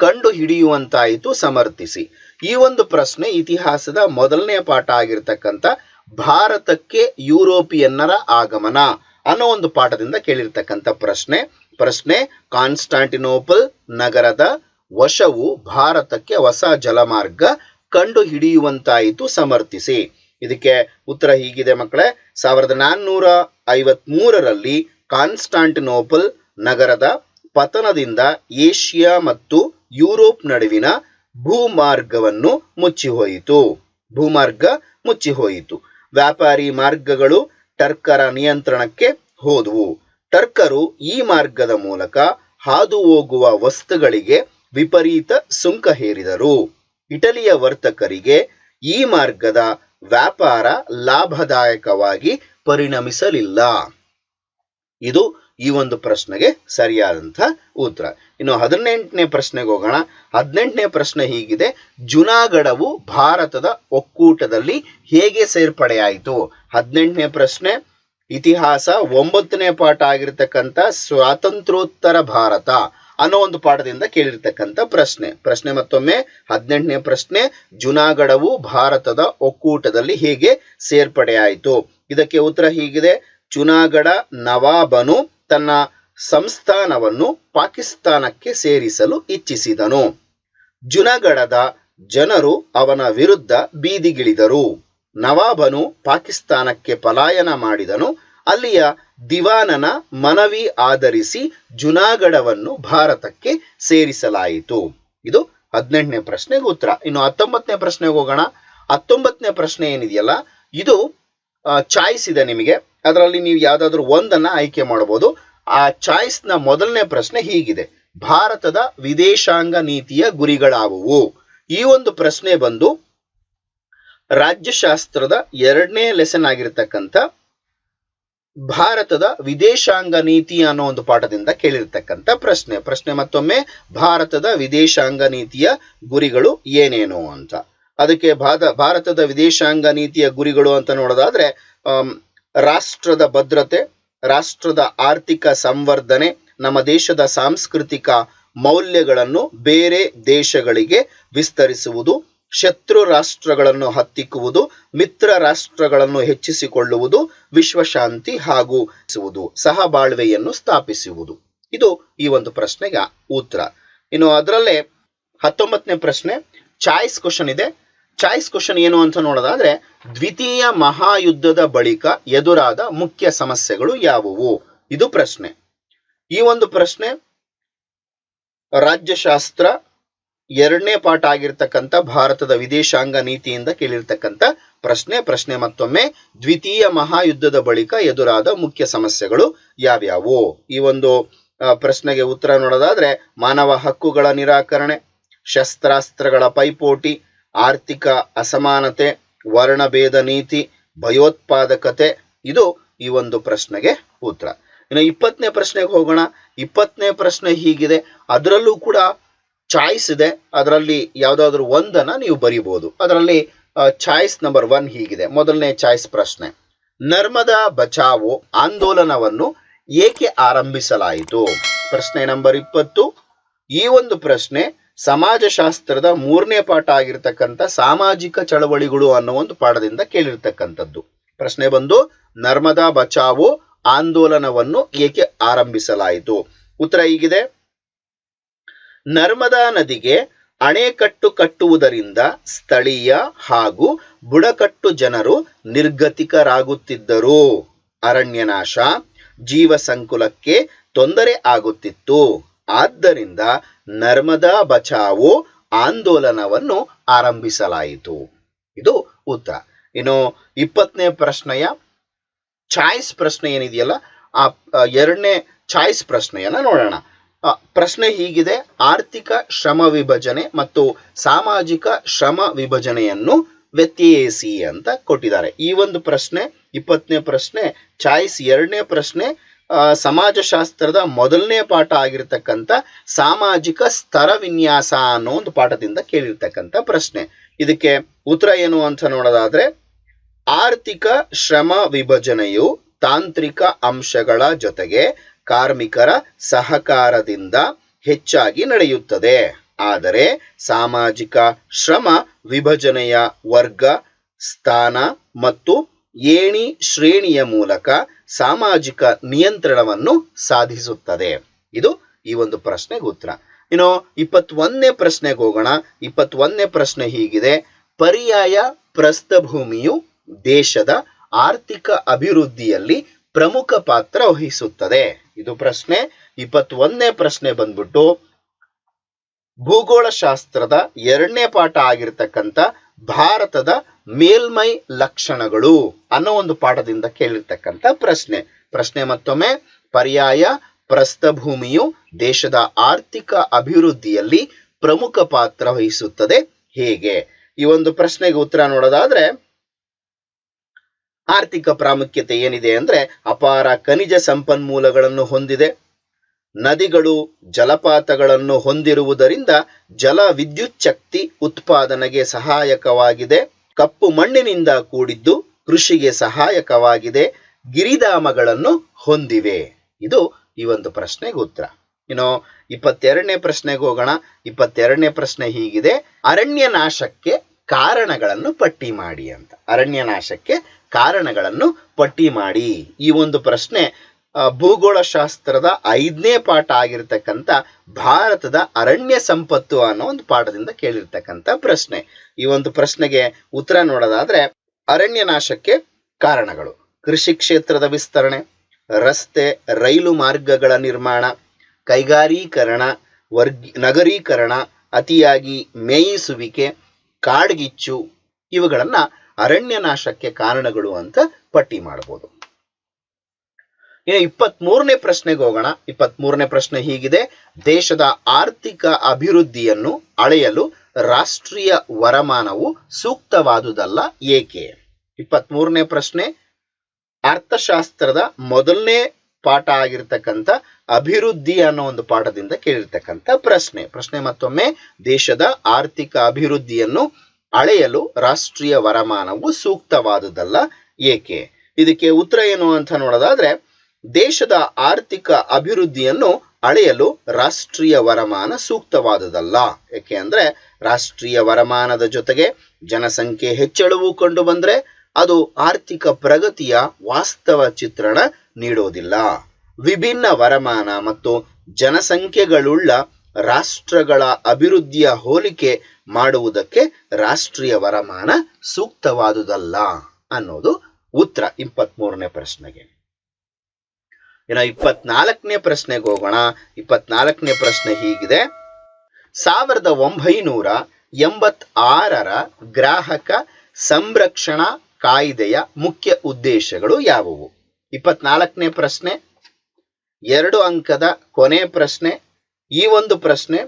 ಕಂಡು ಹಿಡಿಯುವಂತಾಯಿತು, ಸಮರ್ಥಿಸಿ. ಈ ಒಂದು ಪ್ರಶ್ನೆ ಇತಿಹಾಸದ 1ನೇ ಪಾಠ ಆಗಿರ್ತಕ್ಕಂಥ ಭಾರತಕ್ಕೆ ಯುರೋಪಿಯನ್ನರ ಆಗಮನ ಅನ್ನೋ ಒಂದು ಪಾಠದಿಂದ ಕೇಳಿರ್ತಕ್ಕಂಥ ಪ್ರಶ್ನೆ ಕಾನ್ಸ್ಟಾಂಟಿನೋಪಲ್ ನಗರದ ವಶವು ಭಾರತಕ್ಕೆ ಹೊಸ ಜಲಮಾರ್ಗ ಕಂಡು ಹಿಡಿಯುವಂತಾಯಿತು, ಸಮರ್ಥಿಸಿ. ಇದಕ್ಕೆ ಉತ್ತರ ಹೀಗಿದೆ ಮಕ್ಕಳೇ: 1453ರಲ್ಲಿ ಕಾನ್ಸ್ಟಾಂಟಿನೋಪಲ್ ನಗರದ ಪತನದಿಂದ ಏಷ್ಯಾ ಮತ್ತು ಯುರೋಪ್ ನಡುವಿನ ಭೂಮಾರ್ಗ ಮುಚ್ಚಿಹೋಯಿತು. ವ್ಯಾಪಾರಿ ಮಾರ್ಗಗಳು ಟರ್ಕರ ನಿಯಂತ್ರಣಕ್ಕೆ ಹೋದವು. ಟರ್ಕರು ಈ ಮಾರ್ಗದ ಮೂಲಕ ಹಾದು ಹೋಗುವ ವಸ್ತುಗಳಿಗೆ ವಿಪರೀತ ಸುಂಕ ಹೇರಿದರು. ಇಟಲಿಯ ವರ್ತಕರಿಗೆ ಈ ಮಾರ್ಗದ ವ್ಯಾಪಾರ ಲಾಭದಾಯಕವಾಗಿ ಪರಿಣಮಿಸಲಿಲ್ಲ. ಇದು ಈ ಒಂದು ಪ್ರಶ್ನೆಗೆ ಸರಿಯಾದಂಥ ಉತ್ತರ. ಇನ್ನು 18ನೇ ಪ್ರಶ್ನೆಗೆ ಹೋಗೋಣ. 18ನೇ ಪ್ರಶ್ನೆ ಹೀಗಿದೆ: ಜುನಾಗಢವು ಭಾರತದ ಒಕ್ಕೂಟದಲ್ಲಿ ಹೇಗೆ ಸೇರ್ಪಡೆಯಾಯಿತು? 18ನೇ ಪ್ರಶ್ನೆ ಇತಿಹಾಸ 9ನೇ ಪಾಠ ಆಗಿರ್ತಕ್ಕಂಥ ಸ್ವಾತಂತ್ರ್ಯೋತ್ತರ ಭಾರತ ಅನ್ನೋ ಒಂದು ಪಾಠದಿಂದ ಕೇಳಿರ್ತಕ್ಕಂಥ ಪ್ರಶ್ನೆ ಮತ್ತೊಮ್ಮೆ 18ನೇ ಪ್ರಶ್ನೆ ಜುನಾಗಢವು ಭಾರತದ ಒಕ್ಕೂಟದಲ್ಲಿ ಹೇಗೆ ಸೇರ್ಪಡೆಯಾಯಿತು? ಇದಕ್ಕೆ ಉತ್ತರ ಹೀಗಿದೆ: ಜುನಾಗಢ ನವಾಬನು ತನ್ನ ಸಂಸ್ಥಾನವನ್ನು ಪಾಕಿಸ್ತಾನಕ್ಕೆ ಸೇರಿಸಲು ಇಚ್ಛಿಸಿದನು. ಜುನಾಗಢದ ಜನರು ಅವನ ವಿರುದ್ಧ ಬೀದಿಗಿಳಿದರು. ನವಾಬನು ಪಾಕಿಸ್ತಾನಕ್ಕೆ ಪಲಾಯನ ಮಾಡಿದನು. ಅಲ್ಲಿಯ ದಿವಾನನ ಮನವಿ ಆಧರಿಸಿ ಜುನಾಗಢವನ್ನು ಭಾರತಕ್ಕೆ ಸೇರಿಸಲಾಯಿತು. ಇದು 18ನೇ ಪ್ರಶ್ನೆಗೆ ಉತ್ತರ. ಇನ್ನು 19ನೇ ಪ್ರಶ್ನೆಗೆ ಹೋಗೋಣ. 19ನೇ ಪ್ರಶ್ನೆ ಏನಿದೆಯಲ್ಲ, ಇದು ಚಾಯ್ಸ್ ಇದೆ ನಿಮಗೆ. ಅದರಲ್ಲಿ ನೀವು ಯಾವ್ದಾದ್ರು ಒಂದನ್ನ ಆಯ್ಕೆ ಮಾಡಬಹುದು. ಆ ಚಾಯ್ಸ್ ನ ಮೊದಲನೇ ಪ್ರಶ್ನೆ ಹೀಗಿದೆ: ಭಾರತದ ವಿದೇಶಾಂಗ ನೀತಿಯ ಗುರಿಗಳಾವುವು? ಈ ಒಂದು ಪ್ರಶ್ನೆ ಬಂದು ರಾಜ್ಯಶಾಸ್ತ್ರದ 2ನೇ ಲೆಸನ್ ಆಗಿರ್ತಕ್ಕಂಥ ಭಾರತದ ವಿದೇಶಾಂಗ ನೀತಿ ಅನ್ನೋ ಒಂದು ಪಾಠದಿಂದ ಕೇಳಿರ್ತಕ್ಕಂಥ ಪ್ರಶ್ನೆ ಮತ್ತೊಮ್ಮೆ ಭಾರತದ ವಿದೇಶಾಂಗ ನೀತಿಯ ಗುರಿಗಳು ಏನೇನು ಅಂತ. ಅದಕ್ಕೆ ಭಾರತದ ವಿದೇಶಾಂಗ ನೀತಿಯ ಗುರಿಗಳು ಅಂತ ನೋಡೋದಾದ್ರೆ ರಾಷ್ಟ್ರದ ಭದ್ರತೆ, ರಾಷ್ಟ್ರದ ಆರ್ಥಿಕ ಸಂವರ್ಧನೆ, ನಮ್ಮ ದೇಶದ ಸಾಂಸ್ಕೃತಿಕ ಮೌಲ್ಯಗಳನ್ನು ಬೇರೆ ದೇಶಗಳಿಗೆ ವಿಸ್ತರಿಸುವುದು, ಶತ್ರು ರಾಷ್ಟ್ರಗಳನ್ನು ಹತ್ತಿಕ್ಕುವುದು, ಮಿತ್ರ ರಾಷ್ಟ್ರಗಳನ್ನು ಹೆಚ್ಚಿಸಿಕೊಳ್ಳುವುದು, ವಿಶ್ವಶಾಂತಿ ಹಾಗೂ ಸಹಬಾಳ್ವೆಯನ್ನು ಸ್ಥಾಪಿಸುವುದು. ಇದು ಈ ಒಂದು ಪ್ರಶ್ನೆಗೆ ಉತ್ತರ. ಇನ್ನು ಅದರಲ್ಲೇ 19ನೇ ಪ್ರಶ್ನೆ ಚಾಯ್ಸ್ ಕ್ವಶನ್ ಇದೆ. ಚಾಯ್ಸ್ ಕ್ವಶನ್ ಏನು ಅಂತ ನೋಡೋದಾದ್ರೆ, ದ್ವಿತೀಯ ಮಹಾಯುದ್ಧದ ಬಳಿಕ ಎದುರಾದ ಮುಖ್ಯ ಸಮಸ್ಯೆಗಳು ಯಾವುವು? ಇದು ಪ್ರಶ್ನೆ. ಈ ಒಂದು ಪ್ರಶ್ನೆ ರಾಜ್ಯಶಾಸ್ತ್ರ 2ನೇ ಪಾಠ ಆಗಿರ್ತಕ್ಕಂಥ ಭಾರತದ ವಿದೇಶಾಂಗ ನೀತಿಯಿಂದ ಕೇಳಿರ್ತಕ್ಕಂಥ ಪ್ರಶ್ನೆ ಮತ್ತೊಮ್ಮೆ ದ್ವಿತೀಯ ಮಹಾಯುದ್ಧದ ಬಳಿಕ ಎದುರಾದ ಮುಖ್ಯ ಸಮಸ್ಯೆಗಳು ಯಾವ್ಯಾವು? ಈ ಒಂದು ಪ್ರಶ್ನೆಗೆ ಉತ್ತರ ನೋಡೋದಾದ್ರೆ, ಮಾನವ ಹಕ್ಕುಗಳ ನಿರಾಕರಣೆ, ಶಸ್ತ್ರಾಸ್ತ್ರಗಳ ಪೈಪೋಟಿ, ಆರ್ಥಿಕ ಅಸಮಾನತೆ, ವರ್ಣಭೇದ ನೀತಿ, ಭಯೋತ್ಪಾದಕತೆ. ಇದು ಈ ಒಂದು ಪ್ರಶ್ನೆಗೆ ಉತ್ತರ. ಇನ್ನು 20ನೇ ಪ್ರಶ್ನೆಗೆ ಹೋಗೋಣ. 20ನೇ ಪ್ರಶ್ನೆ ಹೀಗಿದೆ, ಅದರಲ್ಲೂ ಕೂಡ ಚಾಯ್ಸ್ ಇದೆ. ಅದರಲ್ಲಿ ಯಾವ್ದಾದ್ರು ಒಂದನ್ನ ನೀವು ಬರೀಬಹುದು. ಅದರಲ್ಲಿ ಚಾಯ್ಸ್ ನಂಬರ್ 1 ಹೀಗಿದೆ. ಮೊದಲನೇ ಚಾಯ್ಸ್ ಪ್ರಶ್ನೆ, ನರ್ಮದಾ ಬಚಾವೋ ಆಂದೋಲನವನ್ನು ಏಕೆ ಆರಂಭಿಸಲಾಯಿತು? ಪ್ರಶ್ನೆ ನಂಬರ್ 20. ಈ ಒಂದು ಪ್ರಶ್ನೆ ಸಮಾಜಶಾಸ್ತ್ರದ 3ನೇ ಪಾಠ ಆಗಿರ್ತಕ್ಕಂಥ ಸಾಮಾಜಿಕ ಚಳವಳಿಗಳು ಅನ್ನೋ ಒಂದು ಪಾಠದಿಂದ ಕೇಳಿರ್ತಕ್ಕಂಥದ್ದು. ಪ್ರಶ್ನೆ ಬಂದು ನರ್ಮದಾ ಬಚಾವೋ ಆಂದೋಲನವನ್ನು ಏಕೆ ಆರಂಭಿಸಲಾಯಿತು? ಉತ್ತರ ಹೀಗಿದೆ, ನರ್ಮದಾ ನದಿಗೆ ಅಣೆಕಟ್ಟು ಕಟ್ಟುವುದರಿಂದ ಸ್ಥಳೀಯ ಹಾಗೂ ಬುಡಕಟ್ಟು ಜನರು ನಿರ್ಗತಿಕರಾಗುತ್ತಿದ್ದರು. ಅರಣ್ಯನಾಶ, ಜೀವ ಸಂಕುಲಕ್ಕೆ ತೊಂದರೆ ಆಗುತ್ತಿತ್ತು. ಆದ್ದರಿಂದ ನರ್ಮದಾ ಬಚಾವೋ ಆಂದೋಲನವನ್ನು ಆರಂಭಿಸಲಾಯಿತು. ಇದು ಉತ್ತರ. ಇನ್ನು 20ನೇ ಪ್ರಶ್ನೆಯ ಚಾಯ್ಸ್ ಪ್ರಶ್ನೆ ಏನಿದೆಯಲ್ಲ, ಆ 2ನೇ ಚಾಯ್ಸ್ ಪ್ರಶ್ನೆಯನ್ನ ನೋಡೋಣ. ಪ್ರಶ್ನೆ ಹೀಗಿದೆ, ಆರ್ಥಿಕ ಶ್ರಮ ವಿಭಜನೆ ಮತ್ತು ಸಾಮಾಜಿಕ ಶ್ರಮ ವಿಭಜನೆಯನ್ನು ವ್ಯತ್ಯಯಿಸಿ ಅಂತ ಕೊಟ್ಟಿದ್ದಾರೆ. ಈ ಒಂದು ಪ್ರಶ್ನೆ 20ನೇ ಪ್ರಶ್ನೆ ಚಾಯ್ಸ್ 2ನೇ ಪ್ರಶ್ನೆ ಸಮಾಜಶಾಸ್ತ್ರದ 1ನೇ ಪಾಠ ಆಗಿರ್ತಕ್ಕಂಥ ಸಾಮಾಜಿಕ ಸ್ತರ ವಿನ್ಯಾಸ ಅನ್ನೋ ಒಂದು ಪಾಠದಿಂದ ಕೇಳಿರ್ತಕ್ಕಂಥ ಪ್ರಶ್ನೆ. ಇದಕ್ಕೆ ಉತ್ತರ ಏನು ಅಂತ ನೋಡೋದಾದ್ರೆ, ಆರ್ಥಿಕ ಶ್ರಮ ವಿಭಜನೆಯು ತಾಂತ್ರಿಕ ಅಂಶಗಳ ಜೊತೆಗೆ ಕಾರ್ಮಿಕರ ಸಹಕಾರದಿಂದ ಹೆಚ್ಚಾಗಿ ನಡೆಯುತ್ತದೆ. ಆದರೆ ಸಾಮಾಜಿಕ ಶ್ರಮ ವಿಭಜನೆಯ ವರ್ಗ, ಸ್ಥಾನ ಮತ್ತು ಏಣಿ ಶ್ರೇಣಿಯ ಮೂಲಕ ಸಾಮಾಜಿಕ ನಿಯಂತ್ರಣವನ್ನು ಸಾಧಿಸುತ್ತದೆ. ಇದು ಈ ಒಂದು ಪ್ರಶ್ನೆಗೆ ಉತ್ತರ. ಇನ್ನು 21ನೇ ಪ್ರಶ್ನೆಗೆ ಹೋಗೋಣ. 21ನೇ ಪ್ರಶ್ನೆ ಹೀಗಿದೆ, ಪರ್ಯಾಯ ಪ್ರಸ್ಥಭೂಮಿಯು ದೇಶದ ಆರ್ಥಿಕ ಅಭಿವೃದ್ಧಿಯಲ್ಲಿ ಪ್ರಮುಖ ಪಾತ್ರ ವಹಿಸುತ್ತದೆ. ಇದು ಪ್ರಶ್ನೆ. 21ನೇ ಪ್ರಶ್ನೆ ಬಂದ್ಬಿಟ್ಟು ಭೂಗೋಳಶಾಸ್ತ್ರದ 2ನೇ ಪಾಠ ಆಗಿರ್ತಕ್ಕಂಥ ಭಾರತದ ಮೇಲ್ಮೈ ಲಕ್ಷಣಗಳು ಅನ್ನೋ ಒಂದು ಪಾಠದಿಂದ ಕೇಳಿರ್ತಕ್ಕಂಥ ಪ್ರಶ್ನೆ. ಪ್ರಶ್ನೆ ಮತ್ತೊಮ್ಮೆ, ಪರ್ಯಾಯ ಪ್ರಸ್ಥಭೂಮಿಯು ದೇಶದ ಆರ್ಥಿಕ ಅಭಿವೃದ್ಧಿಯಲ್ಲಿ ಪ್ರಮುಖ ಪಾತ್ರ ವಹಿಸುತ್ತದೆ ಹೇಗೆ? ಈ ಒಂದು ಪ್ರಶ್ನೆಗೆ ಉತ್ತರ ನೋಡೋದಾದ್ರೆ, ಆರ್ಥಿಕ ಪ್ರಾಮುಖ್ಯತೆ ಏನಿದೆ ಅಂದ್ರೆ, ಅಪಾರ ಖನಿಜ ಸಂಪನ್ಮೂಲಗಳನ್ನು ಹೊಂದಿದೆ, ನದಿಗಳು ಜಲಪಾತಗಳನ್ನು ಹೊಂದಿರುವುದರಿಂದ ಜಲ ವಿದ್ಯುತ್ ಶಕ್ತಿ ಉತ್ಪಾದನೆಗೆ ಸಹಾಯಕವಾಗಿದೆ, ಕಪ್ಪು ಮಣ್ಣಿನಿಂದ ಕೂಡಿದ್ದು ಕೃಷಿಗೆ ಸಹಾಯಕವಾಗಿದೆ, ಗಿರಿಧಾಮಗಳನ್ನು ಹೊಂದಿವೆ. ಇದು ಈ ಒಂದು ಪ್ರಶ್ನೆಗೆ ಉತ್ತರ. ಇನ್ನು 22ನೇ ಪ್ರಶ್ನೆಗೆ ಹೋಗೋಣ. 22ನೇ ಪ್ರಶ್ನೆ ಹೀಗಿದೆ, ಅರಣ್ಯ ನಾಶಕ್ಕೆ ಕಾರಣಗಳನ್ನು ಪಟ್ಟಿ ಮಾಡಿ ಅಂತ. ಅರಣ್ಯ ನಾಶಕ್ಕೆ ಕಾರಣಗಳನ್ನು ಪಟ್ಟಿ ಮಾಡಿ. ಈ ಒಂದು ಪ್ರಶ್ನೆ ಭೂಗೋಳಶಾಸ್ತ್ರದ 5ನೇ ಪಾಠ ಆಗಿರ್ತಕ್ಕಂಥ ಭಾರತದ ಅರಣ್ಯ ಸಂಪತ್ತು ಅನ್ನೋ ಒಂದು ಪಾಠದಿಂದ ಕೇಳಿರ್ತಕ್ಕಂಥ ಪ್ರಶ್ನೆ. ಈ ಒಂದು ಪ್ರಶ್ನೆಗೆ ಉತ್ತರ ನೋಡೋದಾದ್ರೆ, ಅರಣ್ಯ ನಾಶಕ್ಕೆ ಕಾರಣಗಳು: ಕೃಷಿ ಕ್ಷೇತ್ರದ ವಿಸ್ತರಣೆ, ರಸ್ತೆ ರೈಲು ಮಾರ್ಗಗಳ ನಿರ್ಮಾಣ, ಕೈಗಾರೀಕರಣ, ನಗರೀಕರಣ, ಅತಿಯಾಗಿ ಮೇಯಿಸುವಿಕೆ, ಕಾಡ್ಗಿಚ್ಚು, ಇವುಗಳನ್ನ ಅರಣ್ಯ ನಾಶಕ್ಕೆ ಕಾರಣಗಳು ಅಂತ ಪಟ್ಟಿ ಮಾಡಬಹುದು. ಇನ್ನು 23ನೇ ಪ್ರಶ್ನೆಗೆ ಹೋಗೋಣ. 23ನೇ ಪ್ರಶ್ನೆ ಹೀಗಿದೆ, ದೇಶದ ಆರ್ಥಿಕ ಅಭಿವೃದ್ಧಿಯನ್ನು ಅಳೆಯಲು ರಾಷ್ಟ್ರೀಯ ವರಮಾನವು ಸೂಕ್ತವಾದುದಲ್ಲ ಏಕೆ? 23ನೇ ಪ್ರಶ್ನೆ ಅರ್ಥಶಾಸ್ತ್ರದ 1ನೇ ಪಾಠ ಆಗಿರ್ತಕ್ಕಂಥ ಅಭಿವೃದ್ಧಿ ಅನ್ನೋ ಒಂದು ಪಾಠದಿಂದ ಕೇಳಿರ್ತಕ್ಕಂಥ ಪ್ರಶ್ನೆ. ಪ್ರಶ್ನೆ ಮತ್ತೊಮ್ಮೆ, ದೇಶದ ಆರ್ಥಿಕ ಅಭಿವೃದ್ಧಿಯನ್ನು ಅಳೆಯಲು ರಾಷ್ಟ್ರೀಯ ವರಮಾನವು ಸೂಕ್ತವಾದುದಲ್ಲ ಏಕೆ? ಇದಕ್ಕೆ ಉತ್ತರ ಏನು ಅಂತ ನೋಡೋದಾದ್ರೆ, ದೇಶದ ಆರ್ಥಿಕ ಅಭಿವೃದ್ಧಿಯನ್ನು ಅಳೆಯಲು ರಾಷ್ಟ್ರೀಯ ವರಮಾನ ಸೂಕ್ತವಾದುದಲ್ಲ. ಯಾಕೆ ಅಂದ್ರೆ ರಾಷ್ಟ್ರೀಯ ವರಮಾನದ ಜೊತೆಗೆ ಜನಸಂಖ್ಯೆ ಹೆಚ್ಚಳವೂ ಕಂಡು ಬಂದ್ರೆ ಅದು ಆರ್ಥಿಕ ಪ್ರಗತಿಯ ವಾಸ್ತವ ಚಿತ್ರಣ ನೀಡೋದಿಲ್ಲ. ವಿಭಿನ್ನ ವರಮಾನ ಮತ್ತು ಜನಸಂಖ್ಯೆಗಳುಳ್ಳ ರಾಷ್ಟ್ರಗಳ ಅಭಿವೃದ್ಧಿಯ ಹೋಲಿಕೆ ಮಾಡುವುದಕ್ಕೆ ರಾಷ್ಟ್ರೀಯ ವರಮಾನ ಸೂಕ್ತವಾದುದಲ್ಲ ಅನ್ನೋದು ಉತ್ತರ 23ನೇ ಪ್ರಶ್ನೆಗೆ. ಇನ್ನು 24ನೇ ಪ್ರಶ್ನೆಗೆ ಹೋಗೋಣ. 24ನೇ ಪ್ರಶ್ನೆ ಹೀಗಿದೆ: 1986ರ ಗ್ರಾಹಕ ಸಂರಕ್ಷಣಾ ಕಾಯ್ದೆಯ ಮುಖ್ಯ ಉದ್ದೇಶಗಳು ಯಾವುವು? 24ನೇ ಪ್ರಶ್ನೆ, 2 ಅಂಕದ ಕೊನೆ ಪ್ರಶ್ನೆ. ಈ ಒಂದು ಪ್ರಶ್ನೆ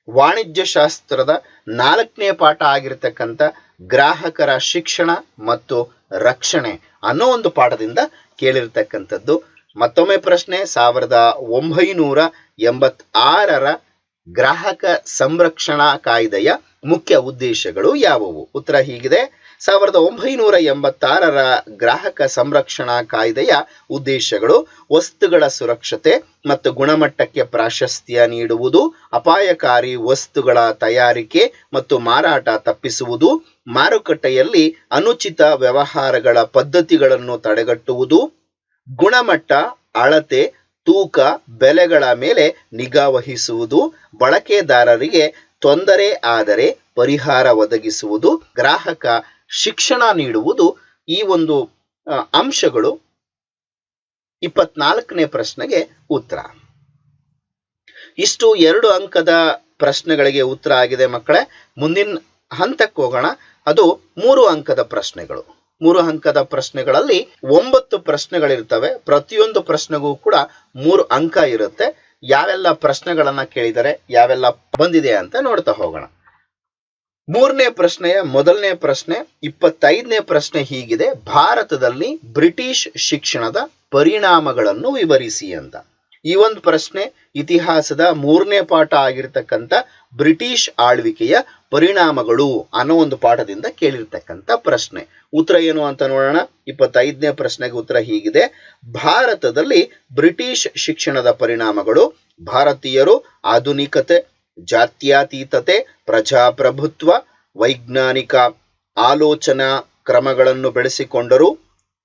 ವಾಣಿಜ್ಯ ಶಾಸ್ತ್ರದ 4ನೇ ಪಾಠ ಆಗಿರತಕ್ಕಂಥ ಗ್ರಾಹಕರ ಶಿಕ್ಷಣ ಮತ್ತು ರಕ್ಷಣೆ ಅನ್ನೋ ಒಂದು ಪಾಠದಿಂದ ಕೇಳಿರ್ತಕ್ಕಂಥದ್ದು. ಮತ್ತೊಮ್ಮೆ ಪ್ರಶ್ನೆ, 1986ರ ಗ್ರಾಹಕ ಸಂರಕ್ಷಣಾ ಕಾಯ್ದೆಯ ಮುಖ್ಯ ಉದ್ದೇಶಗಳು ಯಾವುವು? ಉತ್ತರ ಹೀಗಿದೆ: 1986ರ ಗ್ರಾಹಕ ಸಂರಕ್ಷಣಾ ಕಾಯ್ದೆಯ ಉದ್ದೇಶಗಳು ವಸ್ತುಗಳ ಸುರಕ್ಷತೆ ಮತ್ತು ಗುಣಮಟ್ಟಕ್ಕೆ ಪ್ರಾಶಸ್ತ್ಯ ನೀಡುವುದು, ಅಪಾಯಕಾರಿ ವಸ್ತುಗಳ ತಯಾರಿಕೆ ಮತ್ತು ಮಾರಾಟ ತಪ್ಪಿಸುವುದು, ಮಾರುಕಟ್ಟೆಯಲ್ಲಿ ಅನುಚಿತ ವ್ಯವಹಾರಗಳ ಪದ್ಧತಿಗಳನ್ನು ತಡೆಗಟ್ಟುವುದು, ಗುಣಮಟ್ಟ, ಅಳತೆ, ತೂಕ, ಬೆಲೆಗಳ ಮೇಲೆ ನಿಗಾ ವಹಿಸುವುದು, ಬಳಕೆದಾರರಿಗೆ ತೊಂದರೆ ಆದರೆ ಪರಿಹಾರ ಒದಗಿಸುವುದು, ಗ್ರಾಹಕ ಶಿಕ್ಷಣ ನೀಡುವುದು. ಈ ಒಂದು ಅಂಶಗಳು 24ನೇ ಪ್ರಶ್ನೆಗೆ ಉತ್ತರ. ಇಷ್ಟು 2 ಅಂಕದ ಪ್ರಶ್ನೆಗಳಿಗೆ ಉತ್ತರ ಆಗಿದೆ ಮಕ್ಕಳೇ. ಮುಂದಿನ ಹಂತಕ್ಕೆ ಹೋಗೋಣ. ಅದು 3 ಅಂಕದ ಪ್ರಶ್ನೆಗಳು. 3 ಅಂಕದ ಪ್ರಶ್ನೆಗಳಲ್ಲಿ 9 ಪ್ರಶ್ನೆಗಳಿರ್ತವೆ. ಪ್ರತಿಯೊಂದು ಪ್ರಶ್ನೆಗೂ ಕೂಡ 3 ಅಂಕ ಇರುತ್ತೆ. ಯಾವೆಲ್ಲ ಪ್ರಶ್ನೆಗಳನ್ನ ಕೇಳಿದರೆ ಯಾವೆಲ್ಲ ಬಂದಿದೆ ಅಂತ ನೋಡ್ತಾ ಹೋಗೋಣ. 3ನೇ ಪ್ರಶ್ನೆಯ ಮೊದಲನೇ ಪ್ರಶ್ನೆ, 25ನೇ ಪ್ರಶ್ನೆ ಹೀಗಿದೆ: ಭಾರತದಲ್ಲಿ ಬ್ರಿಟಿಷ್ ಶಿಕ್ಷಣದ ಪರಿಣಾಮಗಳನ್ನು ವಿವರಿಸಿ ಅಂತ. ಈ ಒಂದು ಪ್ರಶ್ನೆ ಇತಿಹಾಸದ 3ನೇ ಪಾಠ ಆಗಿರ್ತಕ್ಕಂಥ ಬ್ರಿಟಿಷ್ ಆಳ್ವಿಕೆಯ ಪರಿಣಾಮಗಳು ಅನ್ನೋ ಒಂದು ಪಾಠದಿಂದ ಕೇಳಿರ್ತಕ್ಕಂಥ ಪ್ರಶ್ನೆ. ಉತ್ತರ ಏನು ಅಂತ ನೋಡೋಣ. 25ನೇ ಪ್ರಶ್ನೆಗೆ ಉತ್ತರ ಹೀಗಿದೆ: ಭಾರತದಲ್ಲಿ ಬ್ರಿಟಿಷ್ ಶಿಕ್ಷಣದ ಪರಿಣಾಮಗಳು ಭಾರತೀಯರು ಆಧುನಿಕತೆ, ಜಾತ್ಯತೀತತೆ, ಪ್ರಜಾಪ್ರಭುತ್ವ, ವೈಜ್ಞಾನಿಕ ಆಲೋಚನಾ ಕ್ರಮಗಳನ್ನು ಬೆಳೆಸಿಕೊಂಡರು,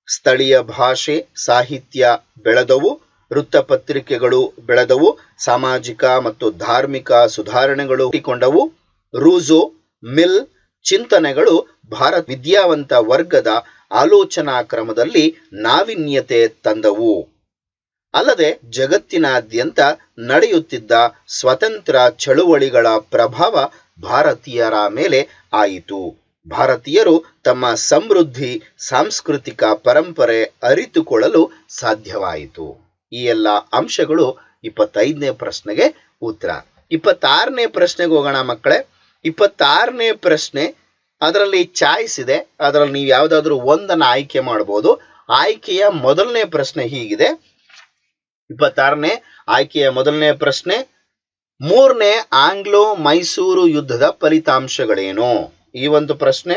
ಸ್ಥಳೀಯ ಭಾಷೆ ಸಾಹಿತ್ಯ ಬೆಳೆದವು, ವೃತ್ತಪತ್ರಿಕೆಗಳು ಬೆಳೆದವು, ಸಾಮಾಜಿಕ ಮತ್ತು ಧಾರ್ಮಿಕ ಸುಧಾರಣೆಗಳು ಹುಟ್ಟಿಕೊಂಡವು, ರೂಸೋ ಮಿಲ್ ಚಿಂತನೆಗಳು ಭಾರತ ವಿದ್ಯಾವಂತ ವರ್ಗದ ಆಲೋಚನಾ ಕ್ರಮದಲ್ಲಿ ನಾವೀನ್ಯತೆ ತಂದವು. ಅಲ್ಲದೆ ಜಗತ್ತಿನಾದ್ಯಂತ ನಡೆಯುತ್ತಿದ್ದ ಸ್ವತಂತ್ರ ಚಳುವಳಿಗಳ ಪ್ರಭಾವ ಭಾರತೀಯರ ಮೇಲೆ ಆಯಿತು. ಭಾರತೀಯರು ತಮ್ಮ ಸಮೃದ್ಧಿ ಸಾಂಸ್ಕೃತಿಕ ಪರಂಪರೆ ಅರಿತುಕೊಳ್ಳಲು ಸಾಧ್ಯವಾಯಿತು. ಈ ಎಲ್ಲ ಅಂಶಗಳು 25ನೇ ಪ್ರಶ್ನೆಗೆ ಉತ್ತರ. 26ನೇ ಪ್ರಶ್ನೆಗೆ ಹೋಗೋಣ ಮಕ್ಕಳೇ. 26ನೇ ಪ್ರಶ್ನೆ, ಅದರಲ್ಲಿ ಚಾಯ್ಸ್ ಇದೆ. ಅದರಲ್ಲಿ ನೀವು ಯಾವುದಾದ್ರೂ ಒಂದನ್ನು ಆಯ್ಕೆ ಮಾಡಬಹುದು. ಆಯ್ಕೆಯ ಮೊದಲನೇ ಪ್ರಶ್ನೆ ಹೀಗಿದೆ. 26ನೇ ಆಯ್ಕೆಯ ಮೊದಲನೇ ಪ್ರಶ್ನೆ: 3ನೇ ಆಂಗ್ಲೋ ಮೈಸೂರು ಯುದ್ಧದ ಫಲಿತಾಂಶಗಳೇನು? ಈ ಒಂದು ಪ್ರಶ್ನೆ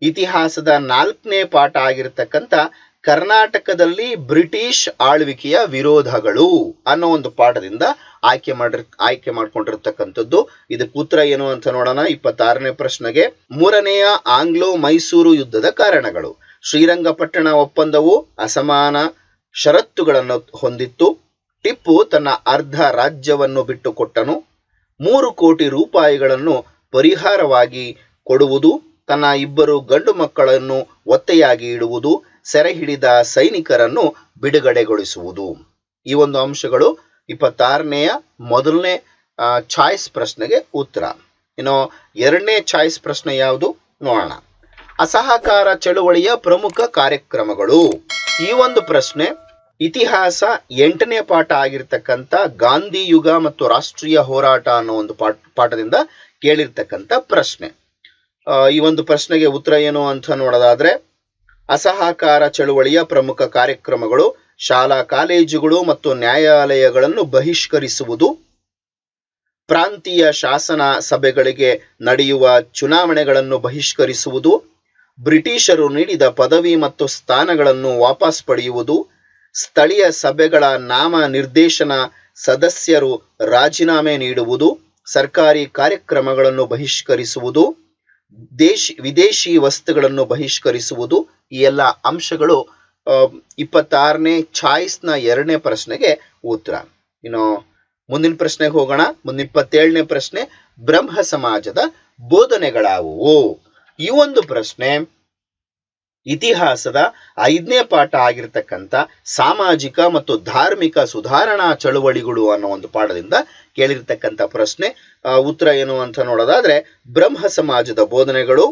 ಇತಿಹಾಸದ 4ನೇ ಪಾಠ ಆಗಿರತಕ್ಕಂಥ ಕರ್ನಾಟಕದಲ್ಲಿ ಬ್ರಿಟಿಷ್ ಆಳ್ವಿಕೆಯ ವಿರೋಧಗಳು ಅನ್ನೋ ಒಂದು ಪಾಠದಿಂದ ಆಯ್ಕೆ ಮಾಡ್ಕೊಂಡಿರ್ತಕ್ಕಂಥದ್ದು. ಇದಕ್ಕೆ ಉತ್ತರ ಏನು ಅಂತ ನೋಡೋಣ. 26ನೇ ಪ್ರಶ್ನೆಗೆ 3ನೇಯ ಆಂಗ್ಲೋ ಮೈಸೂರು ಯುದ್ಧದ ಕಾರಣಗಳು: ಶ್ರೀರಂಗಪಟ್ಟಣ ಒಪ್ಪಂದವು ಅಸಮಾನ ಷರತ್ತುಗಳನ್ನು ಹೊಂದಿತ್ತು, ಟಿಪ್ಪು ತನ್ನ ಅರ್ಧ ರಾಜ್ಯವನ್ನು ಬಿಟ್ಟುಕೊಟ್ಟನು, 3 ಕೋಟಿ ರೂಪಾಯಿಗಳನ್ನು ಪರಿಹಾರವಾಗಿ ಕೊಡುವುದು, ತನ್ನ 2 ಗಂಡು ಮಕ್ಕಳನ್ನು ಒತ್ತೆಯಾಗಿ ಇಡುವುದು, ಸೆರೆ ಹಿಡಿದ ಸೈನಿಕರನ್ನು ಬಿಡುಗಡೆಗೊಳಿಸುವುದು. ಈ ಒಂದು ಅಂಶಗಳು 26ನೇಯ ಮೊದಲನೇ ಚಾಯ್ಸ್ ಪ್ರಶ್ನೆಗೆ ಉತ್ತರ. ಇನ್ನು 2ನೇ ಚಾಯ್ಸ್ ಪ್ರಶ್ನೆ ಯಾವುದು ನೋಡೋಣ. ಅಸಹಕಾರ ಚಳುವಳಿಯ ಪ್ರಮುಖ ಕಾರ್ಯಕ್ರಮಗಳು. ಈ ಒಂದು ಪ್ರಶ್ನೆ ಇತಿಹಾಸ 8ನೇ ಪಾಠ ಆಗಿರ್ತಕ್ಕಂಥ ಗಾಂಧಿ ಯುಗ ಮತ್ತು ರಾಷ್ಟ್ರೀಯ ಹೋರಾಟ ಅನ್ನೋ ಒಂದು ಪಾಠದಿಂದ ಕೇಳಿರ್ತಕ್ಕಂಥ ಪ್ರಶ್ನೆ. ಈ ಒಂದು ಪ್ರಶ್ನೆಗೆ ಉತ್ತರ ಏನು ಅಂತ ನೋಡೋದಾದ್ರೆ, ಅಸಹಕಾರ ಚಳುವಳಿಯ ಪ್ರಮುಖ ಕಾರ್ಯಕ್ರಮಗಳು ಶಾಲಾ ಕಾಲೇಜುಗಳು ಮತ್ತು ನ್ಯಾಯಾಲಯಗಳನ್ನು ಬಹಿಷ್ಕರಿಸುವುದು, ಪ್ರಾಂತೀಯ ಶಾಸನ ಸಭೆಗಳಿಗೆ ನಡೆಯುವ ಚುನಾವಣೆಗಳನ್ನು ಬಹಿಷ್ಕರಿಸುವುದು, ಬ್ರಿಟಿಷರು ನೀಡಿದ ಪದವಿ ಮತ್ತು ಸ್ಥಾನಗಳನ್ನು ವಾಪಸ್ ಪಡೆಯುವುದು, ಸ್ಥಳೀಯ ಸಭೆಗಳ ನಾಮ ನಿರ್ದೇಶನ ಸದಸ್ಯರು ರಾಜೀನಾಮೆ ನೀಡುವುದು, ಸರ್ಕಾರಿ ಕಾರ್ಯಕ್ರಮಗಳನ್ನು ಬಹಿಷ್ಕರಿಸುವುದು, ವಿದೇಶಿ ವಸ್ತುಗಳನ್ನು ಬಹಿಷ್ಕರಿಸುವುದು, ಈ ಎಲ್ಲ ಅಂಶಗಳು 26ನೇ ಚಾಯ್ಸ್ನ 2ನೇ ಪ್ರಶ್ನೆಗೆ ಉತ್ತರ. ಇನ್ನು ಮುಂದಿನ ಪ್ರಶ್ನೆಗೆ ಹೋಗೋಣ. ಮುಂದಿನ 27ನೇ ಪ್ರಶ್ನೆ, ಬ್ರಹ್ಮ ಸಮಾಜದ ಬೋಧನೆಗಳಾವುವು? ಈ ಒಂದು ಪ್ರಶ್ನೆ ಇತಿಹಾಸದ 5ನೇ ಪಾಠ ಆಗಿರ್ತಕ್ಕಂಥ ಸಾಮಾಜಿಕ ಮತ್ತು ಧಾರ್ಮಿಕ ಸುಧಾರಣಾ ಚಳುವಳಿಗಳು ಅನ್ನೋ ಒಂದು ಪಾಠದಿಂದ ಕೇಳಿರ್ತಕ್ಕಂಥ ಪ್ರಶ್ನೆ. ಉತ್ತರ ಏನು ಅಂತ ನೋಡೋದಾದ್ರೆ, ಬ್ರಹ್ಮ ಸಮಾಜದ ಬೋಧನೆಗಳು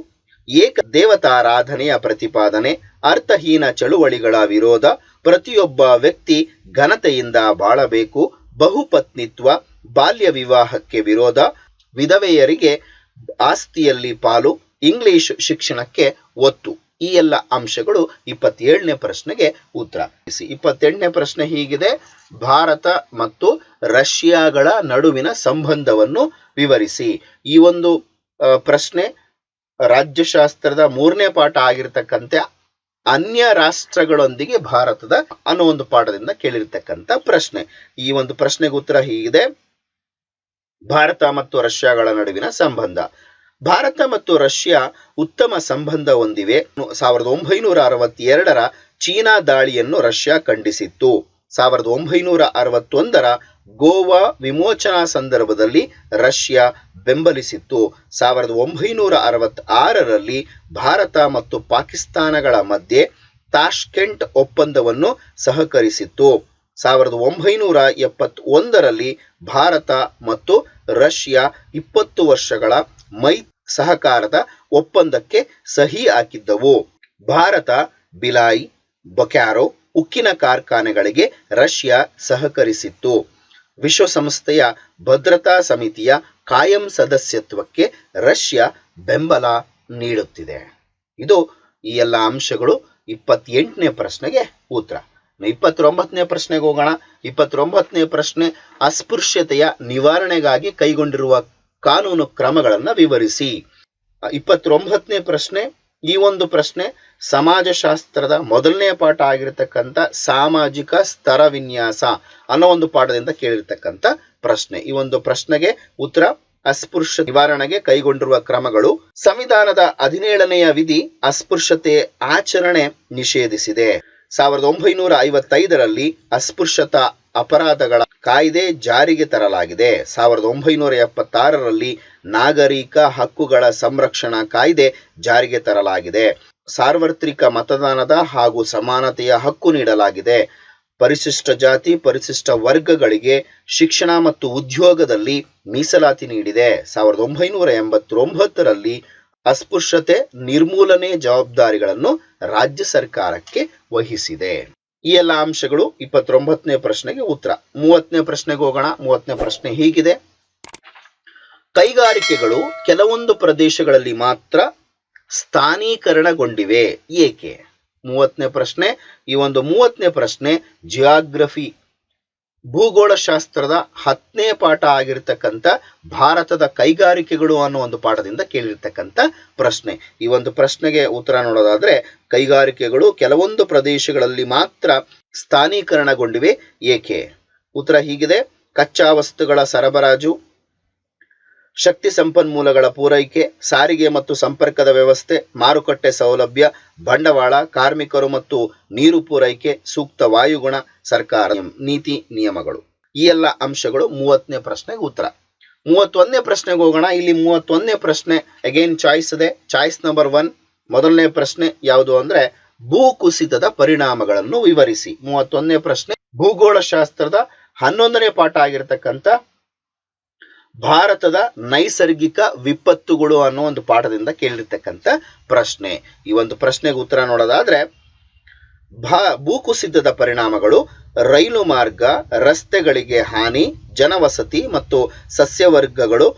ಏಕ ದೇವತಾರಾಧನೆಯ ಪ್ರತಿಪಾದನೆ, ಅರ್ಥಹೀನ ಚಳುವಳಿಗಳ ವಿರೋಧ, ಪ್ರತಿಯೊಬ್ಬ ವ್ಯಕ್ತಿ ಘನತೆಯಿಂದ ಬಾಳಬೇಕು, ಬಹುಪತ್ನಿತ್ವ, ಬಾಲ್ಯ ವಿವಾಹಕ್ಕೆ ವಿರೋಧ, ವಿಧವೆಯರಿಗೆ ಆಸ್ತಿಯಲ್ಲಿ ಪಾಲು, ಇಂಗ್ಲಿಷ್ ಶಿಕ್ಷಣಕ್ಕೆ ಒತ್ತು. ಈ ಎಲ್ಲ ಅಂಶಗಳು 27ನೇ ಪ್ರಶ್ನೆಗೆ ಉತ್ತರ. 28ನೇ ಪ್ರಶ್ನೆ ಹೀಗಿದೆ, ಭಾರತ ಮತ್ತು ರಷ್ಯಾಗಳ ನಡುವಿನ ಸಂಬಂಧವನ್ನು ವಿವರಿಸಿ. ಈ ಒಂದು ಪ್ರಶ್ನೆ ರಾಜ್ಯಶಾಸ್ತ್ರದ 3ನೇ ಪಾಠ ಆಗಿರ್ತಕ್ಕಂಥ ಅನ್ಯ ರಾಷ್ಟ್ರಗಳೊಂದಿಗೆ ಭಾರತದ ಅನ್ನೋ ಒಂದು ಪಾಠದಿಂದ ಕೇಳಿರ್ತಕ್ಕಂಥ ಪ್ರಶ್ನೆ. ಈ ಒಂದು ಪ್ರಶ್ನೆಗೆ ಉತ್ತರ ಹೀಗಿದೆ, ಭಾರತ ಮತ್ತು ರಷ್ಯಾಗಳ ನಡುವಿನ ಸಂಬಂಧ. ಭಾರತ ಮತ್ತು ರಷ್ಯಾ ಉತ್ತಮ ಸಂಬಂಧ ಹೊಂದಿವೆ. 1962ರ ಚೀನಾ ದಾಳಿಯನ್ನು ರಷ್ಯಾ ಖಂಡಿಸಿತ್ತು. 1961ರ ಗೋವಾ ವಿಮೋಚನಾ ಸಂದರ್ಭದಲ್ಲಿ ರಷ್ಯಾ ಬೆಂಬಲಿಸಿತ್ತು. 1966ರಲ್ಲಿ ಭಾರತ ಮತ್ತು ಪಾಕಿಸ್ತಾನಗಳ ಮಧ್ಯೆ ತಾಷ್ಕೆಂಟ್ ಒಪ್ಪಂದವನ್ನು ಸಹಕರಿಸಿತ್ತು. 1971ರಲ್ಲಿ ಭಾರತ ಮತ್ತು ರಷ್ಯಾ 20 ವರ್ಷಗಳ ಸಹಕಾರದ ಒಪ್ಪಂದಕ್ಕೆ ಸಹಿ ಹಾಕಿದ್ದವು. ಭಾರತ ಬಿಲಾಯಿ, ಬೊಕ್ಯಾರೋ ಉಕ್ಕಿನ ಕಾರ್ಖಾನೆಗಳಿಗೆ ರಷ್ಯಾ ಸಹಕರಿಸಿತ್ತು. ವಿಶ್ವಸಂಸ್ಥೆಯ ಭದ್ರತಾ ಸಮಿತಿಯ ಕಾಯಂ ಸದಸ್ಯತ್ವಕ್ಕೆ ರಷ್ಯಾ ಬೆಂಬಲ ನೀಡುತ್ತಿದೆ. ಇದು ಈ ಎಲ್ಲ ಅಂಶಗಳು 28ನೇ ಪ್ರಶ್ನೆಗೆ ಉತ್ತರ. 29ನೇ ಪ್ರಶ್ನೆಗೆ ಹೋಗೋಣ. 29ನೇ ಪ್ರಶ್ನೆ, ಅಸ್ಪೃಶ್ಯತೆಯ ನಿವಾರಣೆಗಾಗಿ ಕೈಗೊಂಡಿರುವ ಕಾನೂನು ಕ್ರಮಗಳನ್ನು ವಿವರಿಸಿ. 29ನೇ ಪ್ರಶ್ನೆ, ಈ ಒಂದು ಪ್ರಶ್ನೆ ಸಮಾಜಶಾಸ್ತ್ರದ 1ನೇ ಪಾಠ ಆಗಿರತಕ್ಕಂಥ ಸಾಮಾಜಿಕ ಸ್ತರ ವಿನ್ಯಾಸ ಅನ್ನೋ ಒಂದು ಪಾಠದಿಂದ ಕೇಳಿರ್ತಕ್ಕಂಥ ಪ್ರಶ್ನೆ. ಈ ಒಂದು ಪ್ರಶ್ನೆಗೆ ಉತ್ತರ, ಅಸ್ಪೃಶ್ಯ ನಿವಾರಣೆಗೆ ಕೈಗೊಂಡಿರುವ ಕ್ರಮಗಳು. ಸಂವಿಧಾನದ 17ನೆಯ ವಿಧಿ ಅಸ್ಪೃಶ್ಯತೆ ಆಚರಣೆ ನಿಷೇಧಿಸಿದೆ. 1955ರಲ್ಲಿ ಅಸ್ಪೃಶ್ಯತಾ ಅಪರಾಧಗಳ ಕಾಯ್ದೆ ಜಾರಿಗೆ ತರಲಾಗಿದೆ. 1976ರಲ್ಲಿ ನಾಗರಿಕ ಹಕ್ಕುಗಳ ಸಂರಕ್ಷಣಾ ಕಾಯ್ದೆ ಜಾರಿಗೆ ತರಲಾಗಿದೆ. ಸಾರ್ವತ್ರಿಕ ಮತದಾನದ ಹಾಗೂ ಸಮಾನತೆಯ ಹಕ್ಕು ನೀಡಲಾಗಿದೆ. ಪರಿಶಿಷ್ಟ ಜಾತಿ ಪರಿಶಿಷ್ಟ ವರ್ಗಗಳಿಗೆ ಶಿಕ್ಷಣ ಮತ್ತು ಉದ್ಯೋಗದಲ್ಲಿ ಮೀಸಲಾತಿ ನೀಡಿದೆ. 1989ರಲ್ಲಿ ಅಸ್ಪೃಶ್ಯತೆ ನಿರ್ಮೂಲನೆ ಜವಾಬ್ದಾರಿಗಳನ್ನು ರಾಜ್ಯ ಸರ್ಕಾರಕ್ಕೆ ವಹಿಸಿದೆ. ಈ ಎಲ್ಲ ಅಂಶಗಳು 29ನೇ ಪ್ರಶ್ನೆಗೆ ಉತ್ತರ. 30ನೇ ಪ್ರಶ್ನೆಗೆ ಹೋಗೋಣ. 30ನೇ ಪ್ರಶ್ನೆ ಹೀಗಿದೆ, ಕೈಗಾರಿಕೆಗಳು ಕೆಲವೊಂದು ಪ್ರದೇಶಗಳಲ್ಲಿ ಮಾತ್ರ ಸ್ಥಾನೀಕರಣಗೊಂಡಿವೆ, ಏಕೆ? 30ನೇ ಪ್ರಶ್ನೆ. ಈ ಒಂದು 30ನೇ ಪ್ರಶ್ನೆ ಜಿಯಾಗ್ರಫಿ ಭೂಗೋಳಶಾಸ್ತ್ರದ 10ನೇ ಪಾಠ ಆಗಿರ್ತಕ್ಕಂಥ ಭಾರತದ ಕೈಗಾರಿಕೆಗಳು ಅನ್ನೋ ಒಂದು ಪಾಠದಿಂದ ಕೇಳಿರ್ತಕ್ಕಂಥ ಪ್ರಶ್ನೆ. ಈ ಒಂದು ಪ್ರಶ್ನೆಗೆ ಉತ್ತರ ನೋಡೋದಾದ್ರೆ, ಕೈಗಾರಿಕೆಗಳು ಕೆಲವೊಂದು ಪ್ರದೇಶಗಳಲ್ಲಿ ಮಾತ್ರ ಸ್ಥಾನೀಕರಣಗೊಂಡಿವೆ, ಏಕೆ? ಉತ್ತರ ಹೀಗಿದೆ, ಕಚ್ಚಾ ವಸ್ತುಗಳ ಸರಬರಾಜು, ಶಕ್ತಿ ಸಂಪನ್ಮೂಲಗಳ ಪೂರೈಕೆ, ಸಾರಿಗೆ ಮತ್ತು ಸಂಪರ್ಕದ ವ್ಯವಸ್ಥೆ, ಮಾರುಕಟ್ಟೆ ಸೌಲಭ್ಯ, ಬಂಡವಾಳ, ಕಾರ್ಮಿಕರು ಮತ್ತು ನೀರು ಪೂರೈಕೆ, ಸೂಕ್ತ ವಾಯುಗುಣ, ಸರ್ಕಾರ ನೀತಿ ನಿಯಮಗಳು. ಈ ಎಲ್ಲ ಅಂಶಗಳು 30ನೇ ಪ್ರಶ್ನೆಗೆ ಉತ್ತರ. 31ನೇ ಪ್ರಶ್ನೆಗೆ ಹೋಗೋಣ. ಇಲ್ಲಿ 31ನೇ ಪ್ರಶ್ನೆ ಅಗೇನ್ ಚಾಯ್ಸ್ ಇದೆ. ಚಾಯ್ಸ್ ನಂಬರ್ 1 ಮೊದಲನೇ ಪ್ರಶ್ನೆ ಯಾವುದು ಅಂದ್ರೆ, ಭೂ ಕುಸಿತದ ಪರಿಣಾಮಗಳನ್ನು ವಿವರಿಸಿ. 31ನೇ ಪ್ರಶ್ನೆ ಭೂಗೋಳಶಾಸ್ತ್ರದ 11ನೇ ಪಾಠ ಆಗಿರತಕ್ಕಂಥ ಭಾರತದ ನೈಸರ್ಗಿಕ ವಿಪತ್ತುಗಳು ಅನ್ನೋ ಒಂದು ಪಾಠದಿಂದ ಕೇಳಿರ್ತಕ್ಕಂಥ ಪ್ರಶ್ನೆ. ಈ ಒಂದು ಪ್ರಶ್ನೆಗೆ ಉತ್ತರ ನೋಡೋದಾದ್ರೆ, ಭೂಕುಸಿತದ ಪರಿಣಾಮಗಳು ರೈಲು ಮಾರ್ಗ, ರಸ್ತೆಗಳಿಗೆ ಹಾನಿ, ಜನವಸತಿ ಮತ್ತು ಸಸ್ಯವರ್ಗಗಳು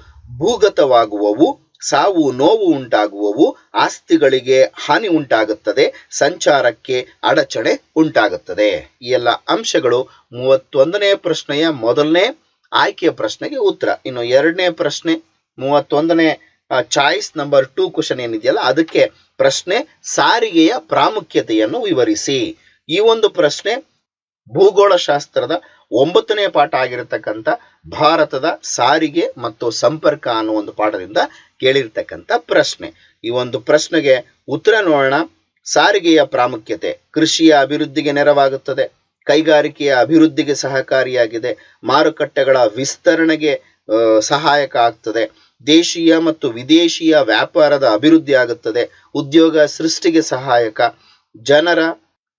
ಭೂಗತವಾಗುವವು, ಸಾವು ನೋವು ಉಂಟಾಗುವವು, ಆಸ್ತಿಗಳಿಗೆ ಹಾನಿ ಉಂಟಾಗುತ್ತದೆ, ಸಂಚಾರಕ್ಕೆ ಅಡಚಣೆ ಉಂಟಾಗುತ್ತದೆ. ಈ ಎಲ್ಲ ಅಂಶಗಳು 31ನೇ ಪ್ರಶ್ನೆಯ ಮೊದಲನೇ ಆಯ್ಕೆಯ ಪ್ರಶ್ನೆಗೆ ಉತ್ತರ. ಇನ್ನು 2ನೇ ಪ್ರಶ್ನೆ 31ನೇ ಚಾಯ್ಸ್ ನಂಬರ್ 2 ಕ್ವಶನ್ ಏನಿದೆಯಲ್ಲ ಅದಕ್ಕೆ ಪ್ರಶ್ನೆ ಸಾರಿಗೆಯ ಪ್ರಾಮುಖ್ಯತೆಯನ್ನು ವಿವರಿಸಿ. ಈ ಒಂದು ಪ್ರಶ್ನೆ ಭೂಗೋಳಶಾಸ್ತ್ರದ 9ನೇ ಪಾಠ ಆಗಿರತಕ್ಕಂಥ ಭಾರತದ ಸಾರಿಗೆ ಮತ್ತು ಸಂಪರ್ಕ ಅನ್ನೋ ಒಂದು ಪಾಠದಿಂದ ಕೇಳಿರ್ತಕ್ಕಂಥ ಪ್ರಶ್ನೆ. ಈ ಒಂದು ಪ್ರಶ್ನೆಗೆ ಉತ್ತರ ನೋಡೋಣ. ಸಾರಿಗೆಯ ಪ್ರಾಮುಖ್ಯತೆ ಕೃಷಿಯ ಅಭಿವೃದ್ಧಿಗೆ ನೆರವಾಗುತ್ತದೆ, ಕೈಗಾರಿಕೆಯ ಅಭಿವೃದ್ಧಿಗೆ ಸಹಕಾರಿಯಾಗಿದೆ, ಮಾರುಕಟ್ಟೆಗಳ ವಿಸ್ತರಣೆಗೆ ಸಹಾಯಕ ಆಗ್ತದೆ, ದೇಶೀಯ ಮತ್ತು ವಿದೇಶಿಯ ವ್ಯಾಪಾರದ ಅಭಿವೃದ್ಧಿ ಆಗುತ್ತದೆ, ಉದ್ಯೋಗ ಸೃಷ್ಟಿಗೆ ಸಹಾಯಕ, ಜನರ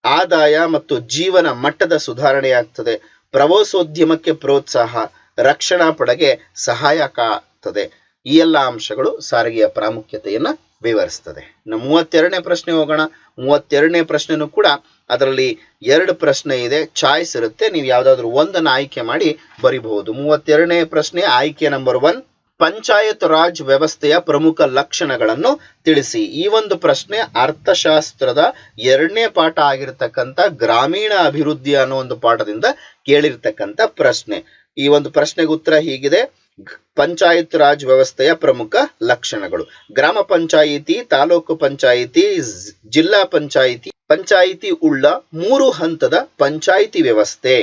ಆದಾಯ ಮತ್ತು ಜೀವನ ಮಟ್ಟದ ಸುಧಾರಣೆಯಾಗ್ತದೆ, ಪ್ರವಾಸೋದ್ಯಮಕ್ಕೆ ಪ್ರೋತ್ಸಾಹ, ರಕ್ಷಣಾ ಪಡೆಗೆ ಸಹಾಯಕ ಆಗ್ತದೆ. ಈ ಎಲ್ಲ ಅಂಶಗಳು ಸಾರಿಗೆಯ ಪ್ರಾಮುಖ್ಯತೆಯನ್ನ ವಿವರಿಸ್ತದೆ. ಇನ್ನು 32ನೇ ಪ್ರಶ್ನೆ ಹೋಗೋಣ. 32ನೇ ಪ್ರಶ್ನೆನೂ ಕೂಡ ಅದರಲ್ಲಿ 2 ಪ್ರಶ್ನೆ ಇದೆ, ಚಾಯ್ಸ್ ಇರುತ್ತೆ, ನೀವು ಯಾವ್ದಾದ್ರು ಒಂದನ್ನು ಆಯ್ಕೆ ಮಾಡಿ ಬರಿಬಹುದು. 32ನೇ ಪ್ರಶ್ನೆ ಆಯ್ಕೆ ನಂಬರ್ 1, ಪಂಚಾಯತ್ ರಾಜ್ ವ್ಯವಸ್ಥೆಯ ಪ್ರಮುಖ ಲಕ್ಷಣಗಳನ್ನು ತಿಳಿಸಿ. ಈ ಒಂದು ಪ್ರಶ್ನೆ ಅರ್ಥಶಾಸ್ತ್ರದ 2ನೇ ಪಾಠ ಆಗಿರತಕ್ಕಂಥ ಗ್ರಾಮೀಣ ಅಭಿವೃದ್ಧಿ ಅನ್ನೋ ಒಂದು ಪಾಠದಿಂದ ಕೇಳಿರ್ತಕ್ಕಂಥ ಪ್ರಶ್ನೆ. ಈ ಒಂದು ಪ್ರಶ್ನೆಗೆ ಉತ್ತರ ಹೀಗಿದೆ: ಪಂಚಾಯತ್ ರಾಜ್ ವ್ಯವಸ್ಥೆಯ ಪ್ರಮುಖ ಲಕ್ಷಣಗಳು. ಗ್ರಾಮ ಪಂಚಾಯಿತಿ, ತಾಲೂಕು ಪಂಚಾಯಿತಿ, ಜಿಲ್ಲಾ ಪಂಚಾಯಿತಿ, ಪಂಚಾಯಿತಿ ಉಳ್ಳ 3 ಹಂತದ ಪಂಚಾಯಿತಿ ವ್ಯವಸ್ಥೆ,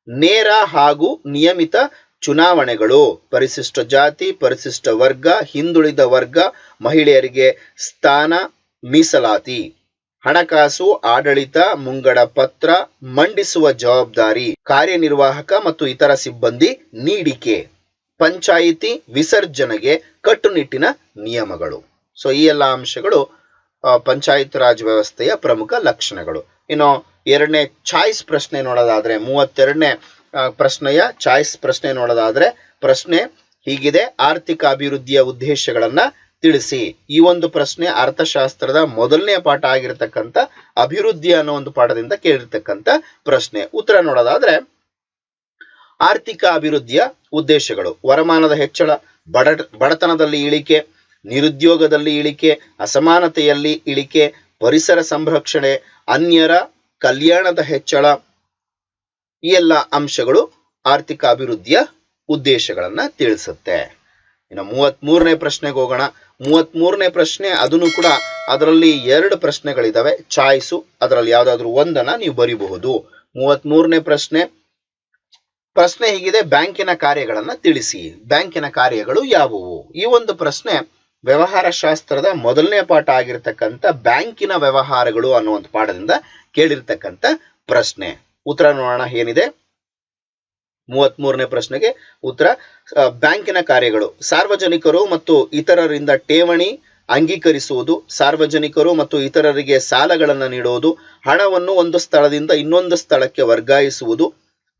ನೇರ ಹಾಗೂ ನಿಯಮಿತ ಚುನಾವಣೆಗಳು, ಪರಿಶಿಷ್ಟ ಜಾತಿ, ಪರಿಶಿಷ್ಟ ವರ್ಗ, ಹಿಂದುಳಿದ ವರ್ಗ, ಮಹಿಳೆಯರಿಗೆ ಸ್ಥಾನ ಮೀಸಲಾತಿ, ಹಣಕಾಸು ಆಡಳಿತ, ಮುಂಗಡ ಪತ್ರ ಮಂಡಿಸುವ ಜವಾಬ್ದಾರಿ, ಕಾರ್ಯನಿರ್ವಾಹಕ ಮತ್ತು ಇತರ ಸಿಬ್ಬಂದಿ ನೀಡಿಕೆ, ಪಂಚಾಯಿತಿ ವಿಸರ್ಜನೆಗೆ ಕಟ್ಟುನಿಟ್ಟಿನ ನಿಯಮಗಳು. ಸೊ ಈ ಎಲ್ಲ ಅಂಶಗಳು ಪಂಚಾಯತ್ ರಾಜ್ ವ್ಯವಸ್ಥೆಯ ಪ್ರಮುಖ ಲಕ್ಷಣಗಳು. ಇನ್ನು 2ನೇ ಚಾಯ್ಸ್ ಪ್ರಶ್ನೆ ನೋಡೋದಾದ್ರೆ, 32ನೇ ಪ್ರಶ್ನೆಯ ಚಾಯ್ಸ್ ಪ್ರಶ್ನೆ ನೋಡೋದಾದ್ರೆ ಪ್ರಶ್ನೆ ಹೀಗಿದೆ: ಆರ್ಥಿಕ ಅಭಿವೃದ್ಧಿಯ ಉದ್ದೇಶಗಳನ್ನ ತಿಳಿಸಿ. ಈ ಒಂದು ಪ್ರಶ್ನೆ ಅರ್ಥಶಾಸ್ತ್ರದ 1ನೇ ಪಾಠ ಆಗಿರತಕ್ಕಂಥ ಅಭಿವೃದ್ಧಿ ಅನ್ನೋ ಒಂದು ಪಾಠದಿಂದ ಕೇಳಿರ್ತಕ್ಕಂಥ ಪ್ರಶ್ನೆ. ಉತ್ತರ ನೋಡೋದಾದ್ರೆ, ಆರ್ಥಿಕ ಅಭಿವೃದ್ಧಿಯ ಉದ್ದೇಶಗಳು: ವರಮಾನದ ಹೆಚ್ಚಳ, ಬಡತನದಲ್ಲಿ ಇಳಿಕೆ, ನಿರುದ್ಯೋಗದಲ್ಲಿ ಇಳಿಕೆ, ಅಸಮಾನತೆಯಲ್ಲಿ ಇಳಿಕೆ, ಪರಿಸರ ಸಂರಕ್ಷಣೆ, ಅನ್ಯರ ಕಲ್ಯಾಣದ ಹೆಚ್ಚಳ. ಈ ಎಲ್ಲ ಅಂಶಗಳು ಆರ್ಥಿಕ ಅಭಿವೃದ್ಧಿಯ ಉದ್ದೇಶಗಳನ್ನ ತಿಳಿಸುತ್ತೆ. ಇನ್ನು 33ನೇ ಪ್ರಶ್ನೆಗೆ ಹೋಗೋಣ. 33ನೇ ಪ್ರಶ್ನೆ ಅದನ್ನು ಕೂಡ ಅದರಲ್ಲಿ 2 ಪ್ರಶ್ನೆಗಳಿದಾವೆ, ಚಾಯ್ಸು, ಅದರಲ್ಲಿ ಯಾವ್ದಾದ್ರು ಒಂದನ್ನ ನೀವು ಬರಿಬಹುದು. 33ನೇ ಪ್ರಶ್ನೆ ಹೀಗಿದೆ: ಬ್ಯಾಂಕಿನ ಕಾರ್ಯಗಳನ್ನ ತಿಳಿಸಿ. ಬ್ಯಾಂಕಿನ ಕಾರ್ಯಗಳು ಯಾವುವು? ಈ ಒಂದು ಪ್ರಶ್ನೆ ವ್ಯವಹಾರ ಶಾಸ್ತ್ರದ 1ನೇ ಪಾಠ ಆಗಿರತಕ್ಕಂಥ ಬ್ಯಾಂಕಿನ ವ್ಯವಹಾರಗಳು ಅನ್ನೋ ಒಂದು ಪಾಠದಿಂದ ಕೇಳಿರ್ತಕ್ಕಂಥ ಪ್ರಶ್ನೆ. ಉತ್ತರ ನೋಡೋಣ ಏನಿದೆ. 33ನೇ ಪ್ರಶ್ನೆಗೆ ಉತ್ತರ: ಬ್ಯಾಂಕಿನ ಕಾರ್ಯಗಳು ಸಾರ್ವಜನಿಕರು ಮತ್ತು ಇತರರಿಂದ ಠೇವಣಿ ಅಂಗೀಕರಿಸುವುದು, ಸಾರ್ವಜನಿಕರು ಮತ್ತು ಇತರರಿಗೆ ಸಾಲಗಳನ್ನು ನೀಡುವುದು, ಹಣವನ್ನು ಒಂದು ಸ್ಥಳದಿಂದ ಇನ್ನೊಂದು ಸ್ಥಳಕ್ಕೆ ವರ್ಗಾಯಿಸುವುದು,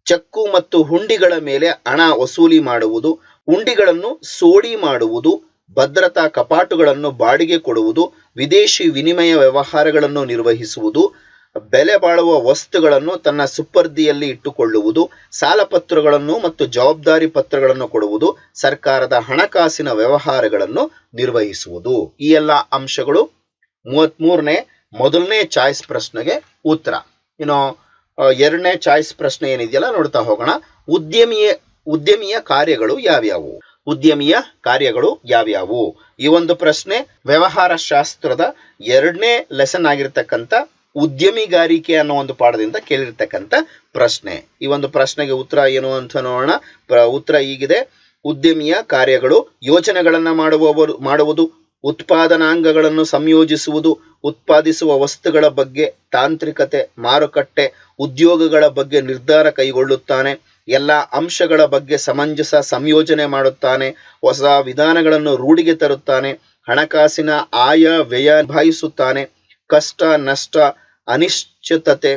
ಚೆಕ್ಕು ಮತ್ತು ಹುಂಡಿಗಳ ಮೇಲೆ ಹಣ ವಸೂಲಿ ಮಾಡುವುದು, ಹುಂಡಿಗಳನ್ನು ಸೋಡಿ ಮಾಡುವುದು, ಭದ್ರತಾ ಕಪಾಟುಗಳನ್ನು ಬಾಡಿಗೆ ಕೊಡುವುದು, ವಿದೇಶಿ ವಿನಿಮಯ ವ್ಯವಹಾರಗಳನ್ನು ನಿರ್ವಹಿಸುವುದು, ಬೆಲೆ ಬಾಳುವ ವಸ್ತುಗಳನ್ನು ತನ್ನ ಸುಪರ್ದಿಯಲ್ಲಿ ಇಟ್ಟುಕೊಳ್ಳುವುದು, ಸಾಲಪತ್ರಗಳನ್ನು ಮತ್ತು ಜವಾಬ್ದಾರಿ ಪತ್ರಗಳನ್ನು ಕೊಡುವುದು, ಸರ್ಕಾರದ ಹಣಕಾಸಿನ ವ್ಯವಹಾರಗಳನ್ನು ನಿರ್ವಹಿಸುವುದು. ಈ ಎಲ್ಲ ಅಂಶಗಳು 33ನೇ 1ನೇ ಚಾಯ್ಸ್ ಪ್ರಶ್ನೆಗೆ ಉತ್ತರ. ಇನ್ನು 2ನೇ ಚಾಯ್ಸ್ ಪ್ರಶ್ನೆ ಏನಿದೆಯಲ್ಲ ನೋಡ್ತಾ ಹೋಗೋಣ. ಉದ್ಯಮಿಯ ಕಾರ್ಯಗಳು ಯಾವ್ಯಾವು? ಉದ್ಯಮಿಯ ಕಾರ್ಯಗಳು ಯಾವ್ಯಾವು? ಈ ಒಂದು ಪ್ರಶ್ನೆ ವ್ಯವಹಾರ ಶಾಸ್ತ್ರದ 2ನೇ ಲೆಸನ್ ಆಗಿರ್ತಕ್ಕಂಥ ಉದ್ಯಮಿಗಾರಿಕೆ ಅನ್ನೋ ಒಂದು ಪಾಠದಿಂದ ಕೇಳಿರ್ತಕ್ಕಂಥ ಪ್ರಶ್ನೆ. ಈ ಒಂದು ಪ್ರಶ್ನೆಗೆ ಉತ್ತರ ಏನು ಅಂತ ನೋಡೋಣ. ಉತ್ತರ ಹೀಗಿದೆ: ಉದ್ಯಮಿಯ ಕಾರ್ಯಗಳು ಯೋಜನೆಗಳನ್ನ ಮಾಡುವುದು, ಉತ್ಪಾದನಾಂಗಗಳನ್ನು ಸಂಯೋಜಿಸುವುದು, ಉತ್ಪಾದಿಸುವ ವಸ್ತುಗಳ ಬಗ್ಗೆ ತಾಂತ್ರಿಕತೆ, ಮಾರುಕಟ್ಟೆ, ಉದ್ಯೋಗಗಳ ಬಗ್ಗೆ ನಿರ್ಧಾರ ಕೈಗೊಳ್ಳುತ್ತಾನೆ, ಎಲ್ಲ ಅಂಶಗಳ ಬಗ್ಗೆ ಸಮಂಜಸ ಸಂಯೋಜನೆ ಮಾಡುತ್ತಾನೆ, ಹೊಸ ವಿಧಾನಗಳನ್ನು ರೂಢಿಗೆ ತರುತ್ತಾನೆ, ಹಣಕಾಸಿನ ಆಯ ವ್ಯಯ ನಿಭಾಯಿಸುತ್ತಾನೆ, ಕಷ್ಟ ನಷ್ಟ ಅನಿಶ್ಚಿತತೆ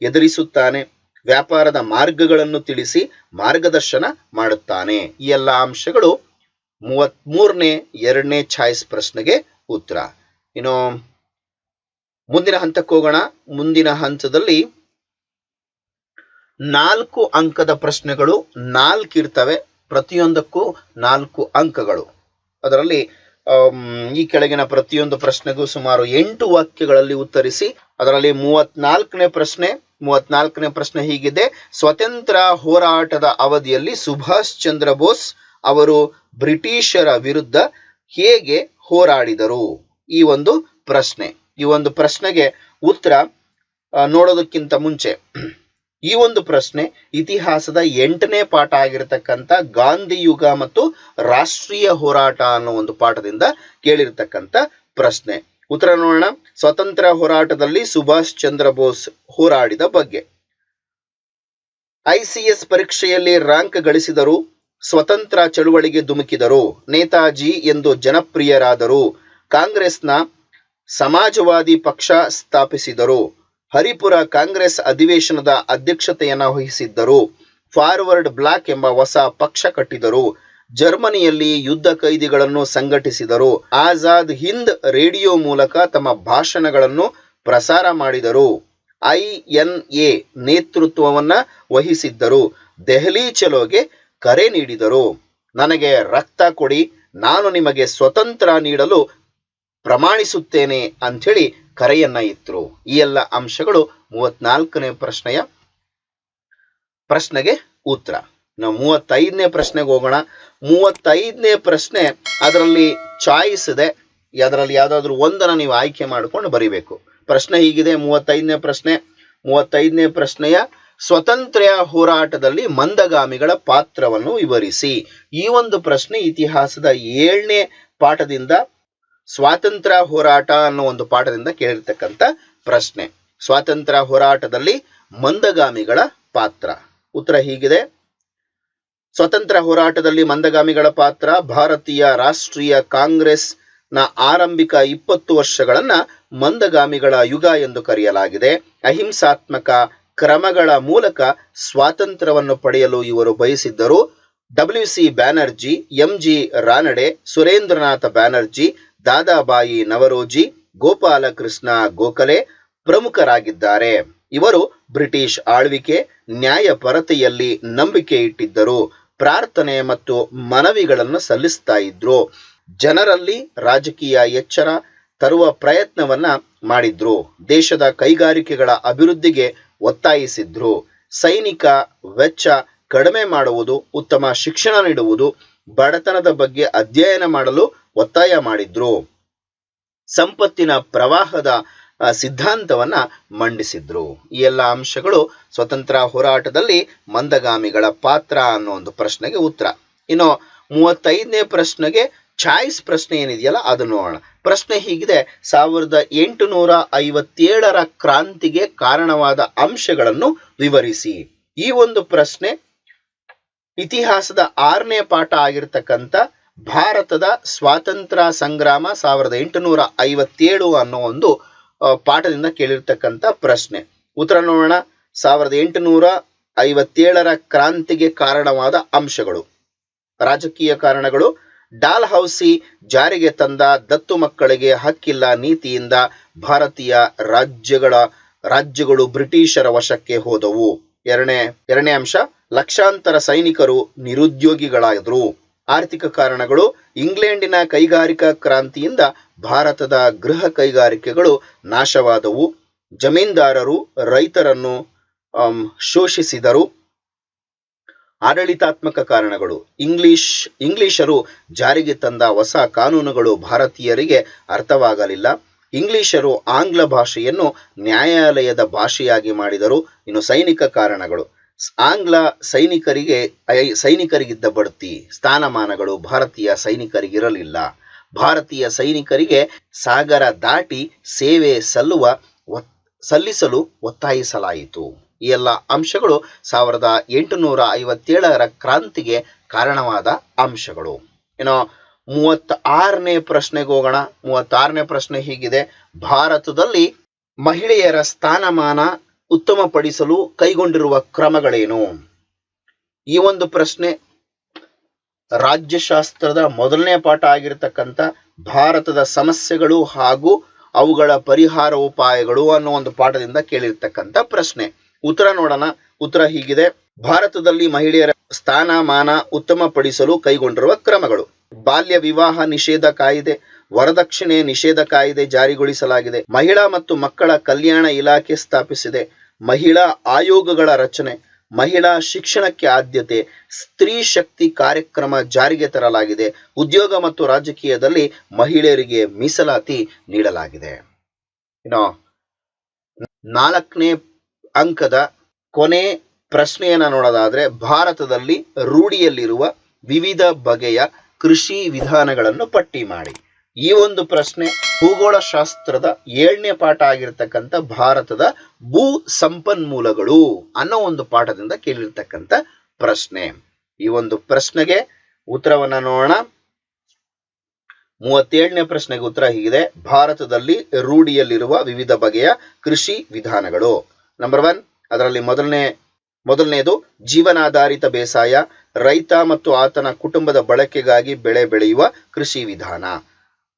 ಎದುರಿಸುತ್ತಾನೆ, ವ್ಯಾಪಾರದ ಮಾರ್ಗಗಳನ್ನು ತಿಳಿಸಿ ಮಾರ್ಗದರ್ಶನ ಮಾಡುತ್ತಾನೆ. ಈ ಎಲ್ಲ ಅಂಶಗಳು 33ನೇ 2ನೇ ಚಾಯ್ಸ್ ಪ್ರಶ್ನೆಗೆ ಉತ್ತರ. ಇನ್ನು ಮುಂದಿನ ಹಂತಕ್ಕೆ ಹೋಗೋಣ. ಮುಂದಿನ ಹಂತದಲ್ಲಿ 4 ಅಂಕದ ಪ್ರಶ್ನೆಗಳು 4 ಇರ್ತವೆ, ಪ್ರತಿಯೊಂದಕ್ಕೂ 4 ಅಂಕಗಳು. ಅದರಲ್ಲಿ ಈ ಕೆಳಗಿನ ಪ್ರತಿಯೊಂದು ಪ್ರಶ್ನೆಗೂ ಸುಮಾರು 8 ವಾಕ್ಯಗಳಲ್ಲಿ ಉತ್ತರಿಸಿ. ಅದರಲ್ಲಿ 34ನೇ ಪ್ರಶ್ನೆ ಹೀಗಿದೆ: ಸ್ವತಂತ್ರ ಹೋರಾಟದ ಅವಧಿಯಲ್ಲಿ ಸುಭಾಷ್ ಚಂದ್ರ ಬೋಸ್ ಅವರು ಬ್ರಿಟಿಷರ ವಿರುದ್ಧ ಹೇಗೆ ಹೋರಾಡಿದರು? ಈ ಒಂದು ಪ್ರಶ್ನೆಗೆ ಉತ್ತರ ನೋಡೋದಕ್ಕಿಂತ ಮುಂಚೆ ಈ ಒಂದು ಪ್ರಶ್ನೆ ಇತಿಹಾಸದ 8ನೇ ಪಾಠ ಆಗಿರತಕ್ಕಂಥ ಗಾಂಧಿ ಯುಗ ಮತ್ತು ರಾಷ್ಟ್ರೀಯ ಹೋರಾಟ ಅನ್ನೋ ಒಂದು ಪಾಠದಿಂದ ಕೇಳಿರ್ತಕ್ಕಂಥ ಪ್ರಶ್ನೆ. ಉತ್ತರ ನೋಡೋಣ. ಸ್ವಾತಂತ್ರ್ಯ ಹೋರಾಟದಲ್ಲಿ ಸುಭಾಷ್ ಚಂದ್ರ ಬೋಸ್ ಹೋರಾಡಿದ ಬಗ್ಗೆ. ICS ಪರೀಕ್ಷೆಯಲ್ಲಿ ರ್ಯಾಂಕ್ ಗಳಿಸಿದರು. ಸ್ವತಂತ್ರ ಚಳುವಳಿಗೆ ಧುಮುಕಿದರು. ನೇತಾಜಿ ಎಂದು ಜನಪ್ರಿಯರಾದರು. ಕಾಂಗ್ರೆಸ್ನ ಸಮಾಜವಾದಿ ಪಕ್ಷ ಸ್ಥಾಪಿಸಿದರು. ಹರಿಪುರ ಕಾಂಗ್ರೆಸ್ ಅಧಿವೇಶನದ ಅಧ್ಯಕ್ಷತೆಯನ್ನ ವಹಿಸಿದ್ದರು. ಫಾರ್ವರ್ಡ್ ಬ್ಲಾಕ್ ಎಂಬ ಹೊಸ ಪಕ್ಷ ಕಟ್ಟಿದರು. ಜರ್ಮನಿಯಲ್ಲಿ ಯುದ್ಧ ಕೈದಿಗಳನ್ನು ಸಂಘಟಿಸಿದರು. ಆಜಾದ್ ಹಿಂದ್ ರೇಡಿಯೋ ಮೂಲಕ ತಮ್ಮ ಭಾಷಣಗಳನ್ನು ಪ್ರಸಾರ ಮಾಡಿದರು. INA ನೇತೃತ್ವವನ್ನ ವಹಿಸಿದ್ದರು. ದೆಹಲಿ ಚಲೋಗೆ ಕರೆ ನೀಡಿದರು. ನನಗೆ ರಕ್ತ ಕೊಡಿ, ನಾನು ನಿಮಗೆ ಸ್ವತಂತ್ರ ನೀಡಲು ಪ್ರಮಾಣಿಸುತ್ತೇನೆ ಅಂಥೇಳಿ ಕರೆಯನ್ನ ಇತ್ತರು. ಈ ಎಲ್ಲ ಅಂಶಗಳು 34ನೇ ಪ್ರಶ್ನೆಗೆ ಉತ್ತರ. ನಾವು 35ನೇ ಪ್ರಶ್ನೆಗೆ ಹೋಗೋಣ. 35ನೇ ಪ್ರಶ್ನೆ, ಅದರಲ್ಲಿ ಚಾಯ್ಸ್ ಇದೆ. ಅದರಲ್ಲಿ ಯಾವ್ದಾದ್ರು ಒಂದನ್ನ ನೀವು ಆಯ್ಕೆ ಮಾಡಿಕೊಂಡು ಬರಿಬೇಕು. ಪ್ರಶ್ನೆ ಹೀಗಿದೆ. 35ನೇ ಪ್ರಶ್ನೆಯ ಸ್ವತಂತ್ರ ಹೋರಾಟದಲ್ಲಿ ಮಂದಗಾಮಿಗಳ ಪಾತ್ರವನ್ನು ವಿವರಿಸಿ. ಈ ಒಂದು ಪ್ರಶ್ನೆ ಇತಿಹಾಸದ 7ನೇ ಪಾಠದಿಂದ ಸ್ವಾತಂತ್ರ್ಯ ಹೋರಾಟ ಅನ್ನೋ ಒಂದು ಪಾಠದಿಂದ ಕೇಳಿರ್ತಕ್ಕಂಥ ಪ್ರಶ್ನೆ. ಸ್ವಾತಂತ್ರ್ಯ ಹೋರಾಟದಲ್ಲಿ ಮಂದಗಾಮಿಗಳ ಪಾತ್ರ. ಉತ್ತರ ಹೀಗಿದೆ. ಸ್ವಾತಂತ್ರ್ಯ ಹೋರಾಟದಲ್ಲಿ ಮಂದಗಾಮಿಗಳ ಪಾತ್ರ. ಭಾರತೀಯ ರಾಷ್ಟ್ರೀಯ ಕಾಂಗ್ರೆಸ್ ನ ಆರಂಭಿಕ 20 ವರ್ಷಗಳನ್ನ ಮಂದಗಾಮಿಗಳ ಯುಗ ಎಂದು ಕರೆಯಲಾಗಿದೆ. ಅಹಿಂಸಾತ್ಮಕ ಕ್ರಮಗಳ ಮೂಲಕ ಸ್ವಾತಂತ್ರ್ಯವನ್ನು ಪಡೆಯಲು ಇವರು ಬಯಸಿದ್ದರು. WC Banerjee, MG Ranade, Surendranath Banerjee, Dadabhai Naoroji, Gopalakrishna Gokhale ಪ್ರಮುಖರಾಗಿದ್ದಾರೆ. ಇವರು ಬ್ರಿಟಿಷ್ ಆಳ್ವಿಕೆ, ನ್ಯಾಯಪರತೆಯಲ್ಲಿ ನಂಬಿಕೆ ಇಟ್ಟಿದ್ದರು. ಪ್ರಾರ್ಥನೆ ಮತ್ತು ಮನವಿಗಳನ್ನು ಸಲ್ಲಿಸ್ತಾ ಇದ್ರು. ಜನರಲ್ಲಿ ರಾಜಕೀಯ ಎಚ್ಚರ ತರುವ ಪ್ರಯತ್ನವನ್ನ ಮಾಡಿದ್ರು. ದೇಶದ ಕೈಗಾರಿಕೆಗಳ ಅಭಿವೃದ್ಧಿಗೆ ಒತ್ತಾಯಿಸಿದ್ರು. ಸೈನಿಕ ವೆಚ್ಚ ಕಡಿಮೆ ಮಾಡುವುದು, ಉತ್ತಮ ಶಿಕ್ಷಣ ನೀಡುವುದು, ಬಡತನದ ಬಗ್ಗೆ ಅಧ್ಯಯನ ಮಾಡಲು ಒತ್ತಾಯ ಮಾಡಿದ್ರು. ಸಂಪತ್ತಿನ ಪ್ರವಾಹದ ಸಿದ್ಧಾಂತವನ್ನ ಮಂಡಿಸಿದ್ರು. ಈ ಎಲ್ಲ ಅಂಶಗಳು ಸ್ವತಂತ್ರ ಹೋರಾಟದಲ್ಲಿ ಮಂದಗಾಮಿಗಳ ಪಾತ್ರ ಅನ್ನೋ ಒಂದು ಪ್ರಶ್ನೆಗೆ ಉತ್ತರ. ಇನ್ನು 35ನೇ ಪ್ರಶ್ನೆಗೆ ಚಾಯ್ಸ್ ಪ್ರಶ್ನೆ ಏನಿದೆಯಲ್ಲ ಅದು ನೋಡೋಣ. ಪ್ರಶ್ನೆ ಹೀಗಿದೆ. 1857ರ ಕ್ರಾಂತಿಗೆ ಕಾರಣವಾದ ಅಂಶಗಳನ್ನು ವಿವರಿಸಿ. ಈ ಒಂದು ಪ್ರಶ್ನೆ ಇತಿಹಾಸದ 6ನೇ ಪಾಠ ಆಗಿರ್ತಕ್ಕಂಥ ಭಾರತದ ಸ್ವಾತಂತ್ರ್ಯ ಸಂಗ್ರಾಮ 1857 ಅನ್ನೋ ಒಂದು ಪಾಠದಿಂದ ಕೇಳಿರ್ತಕ್ಕಂಥ ಪ್ರಶ್ನೆ. ಉತ್ತರ ನೋಡೋಣ. 1857ರ ಕ್ರಾಂತಿಗೆ ಕಾರಣವಾದ ಅಂಶಗಳು. ರಾಜಕೀಯ ಕಾರಣಗಳು. ಡಾಲ್ ಹೌಸಿ ಜಾರಿಗೆ ತಂದ ದತ್ತು ಮಕ್ಕಳಿಗೆ ಹಕ್ಕಿಲ್ಲ ನೀತಿಯಿಂದ ಭಾರತೀಯ ರಾಜ್ಯಗಳು ಬ್ರಿಟಿಷರ ವಶಕ್ಕೆ ಹೋದವು. ಎರಡನೇ ಅಂಶ, ಲಕ್ಷಾಂತರ ಸೈನಿಕರು ನಿರುದ್ಯೋಗಿಗಳಾದರು. ಆರ್ಥಿಕ ಕಾರಣಗಳು. ಇಂಗ್ಲೆಂಡಿನ ಕೈಗಾರಿಕಾ ಕ್ರಾಂತಿಯಿಂದ ಭಾರತದ ಗೃಹ ಕೈಗಾರಿಕೆಗಳು ನಾಶವಾದವು. ಜಮೀನ್ದಾರರು ರೈತರನ್ನು ಶೋಷಿಸಿದರು. ಆಡಳಿತಾತ್ಮಕ ಕಾರಣಗಳು. ಇಂಗ್ಲಿಷರು ಜಾರಿಗೆ ತಂದ ಹೊಸ ಕಾನೂನುಗಳು ಭಾರತೀಯರಿಗೆ ಅರ್ಥವಾಗಲಿಲ್ಲ. ಇಂಗ್ಲಿಷರು ಆಂಗ್ಲ ಭಾಷೆಯನ್ನು ನ್ಯಾಯಾಲಯದ ಭಾಷೆಯಾಗಿ ಮಾಡಿದರು. ಇನ್ನು ಸೈನಿಕ ಕಾರಣಗಳು. ಆಂಗ್ಲ ಸೈನಿಕರಿಗಿದ್ದ ಬಡ್ತಿ ಸ್ಥಾನಮಾನಗಳು ಭಾರತೀಯ ಸೈನಿಕರಿಗಿರಲಿಲ್ಲ. ಭಾರತೀಯ ಸೈನಿಕರಿಗೆ ಸಾಗರ ದಾಟಿ ಸೇವೆ ಸಲ್ಲಿಸಲು ಒತ್ತಾಯಿಸಲಾಯಿತು. ಈ ಎಲ್ಲ ಅಂಶಗಳು 1857ರ ಕ್ರಾಂತಿಗೆ ಕಾರಣವಾದ ಅಂಶಗಳು. ಇನ್ನು 36ನೇ ಪ್ರಶ್ನೆಗೆ ಹೋಗೋಣ. 36ನೇ ಪ್ರಶ್ನೆ ಹೀಗಿದೆ. ಭಾರತದಲ್ಲಿ ಮಹಿಳೆಯರ ಸ್ಥಾನಮಾನ ಉತ್ತಮಪಡಿಸಲು ಕೈಗೊಂಡಿರುವ ಕ್ರಮಗಳೇನು? ಈ ಒಂದು ಪ್ರಶ್ನೆ ರಾಜ್ಯಶಾಸ್ತ್ರದ 1ನೇ ಪಾಠ ಆಗಿರತಕ್ಕಂಥ ಭಾರತದ ಸಮಸ್ಯೆಗಳು ಹಾಗೂ ಅವುಗಳ ಪರಿಹಾರ ಉಪಾಯಗಳು ಅನ್ನೋ ಒಂದು ಪಾಠದಿಂದ ಕೇಳಿರ್ತಕ್ಕಂಥ ಪ್ರಶ್ನೆ. ಉತ್ತರ ನೋಡೋಣ. ಉತ್ತರ ಹೀಗಿದೆ. ಭಾರತದಲ್ಲಿ ಮಹಿಳೆಯರ ಸ್ಥಾನಮಾನ ಉತ್ತಮಪಡಿಸಲು ಕೈಗೊಂಡಿರುವ ಕ್ರಮಗಳು. ಬಾಲ್ಯ ವಿವಾಹ ನಿಷೇಧ ಕಾಯ್ದೆ, ವರದಕ್ಷಿಣೆ ನಿಷೇಧ ಕಾಯ್ದೆ ಜಾರಿಗೊಳಿಸಲಾಗಿದೆ. ಮಹಿಳಾ ಮತ್ತು ಮಕ್ಕಳ ಕಲ್ಯಾಣ ಇಲಾಖೆ ಸ್ಥಾಪಿಸಿದೆ. ಮಹಿಳಾ ಆಯೋಗಗಳ ರಚನೆ, ಮಹಿಳಾ ಶಿಕ್ಷಣಕ್ಕೆ ಆದ್ಯತೆ, ಸ್ತ್ರೀ ಶಕ್ತಿ ಕಾರ್ಯಕ್ರಮ ಜಾರಿಗೆ ತರಲಾಗಿದೆ, ಉದ್ಯೋಗ ಮತ್ತು ರಾಜಕೀಯದಲ್ಲಿ ಮಹಿಳೆಯರಿಗೆ ಮೀಸಲಾತಿ ನೀಡಲಾಗಿದೆ. ಇನ್ನು 4ನೇ ಅಂಕದ ಕೊನೆ ಪ್ರಶ್ನೆಯನ್ನ ನೋಡೋದಾದ್ರೆ, ಭಾರತದಲ್ಲಿ ರೂಢಿಯಲ್ಲಿರುವ ವಿವಿಧ ಬಗೆಯ ಕೃಷಿ ವಿಧಾನಗಳನ್ನು ಪಟ್ಟಿ ಮಾಡಿ. ಈ ಒಂದು ಪ್ರಶ್ನೆ ಭೂಗೋಳಶಾಸ್ತ್ರದ 7ನೇ ಪಾಠ ಆಗಿರ್ತಕ್ಕಂಥ ಭಾರತದ ಭೂ ಸಂಪನ್ಮೂಲಗಳು ಅನ್ನೋ ಒಂದು ಪಾಠದಿಂದ ಕೇಳಿರ್ತಕ್ಕಂಥ ಪ್ರಶ್ನೆ. ಈ ಒಂದು ಪ್ರಶ್ನೆಗೆ ಉತ್ತರವನ್ನ ನೋಡೋಣ. 37ನೇ ಪ್ರಶ್ನೆಗೆ ಉತ್ತರ ಹೀಗಿದೆ: ಭಾರತದಲ್ಲಿ ರೂಢಿಯಲ್ಲಿರುವ ವಿವಿಧ ಬಗೆಯ ಕೃಷಿ ವಿಧಾನಗಳು. ನಂಬರ್ 1, ಅದರಲ್ಲಿ ಮೊದಲನೇದು ಜೀವನಾಧಾರಿತ ಬೇಸಾಯ, ರೈತ ಮತ್ತು ಆತನ ಕುಟುಂಬದ ಬಳಕೆಗಾಗಿ ಬೆಳೆ ಬೆಳೆಯುವ ಕೃಷಿ ವಿಧಾನ.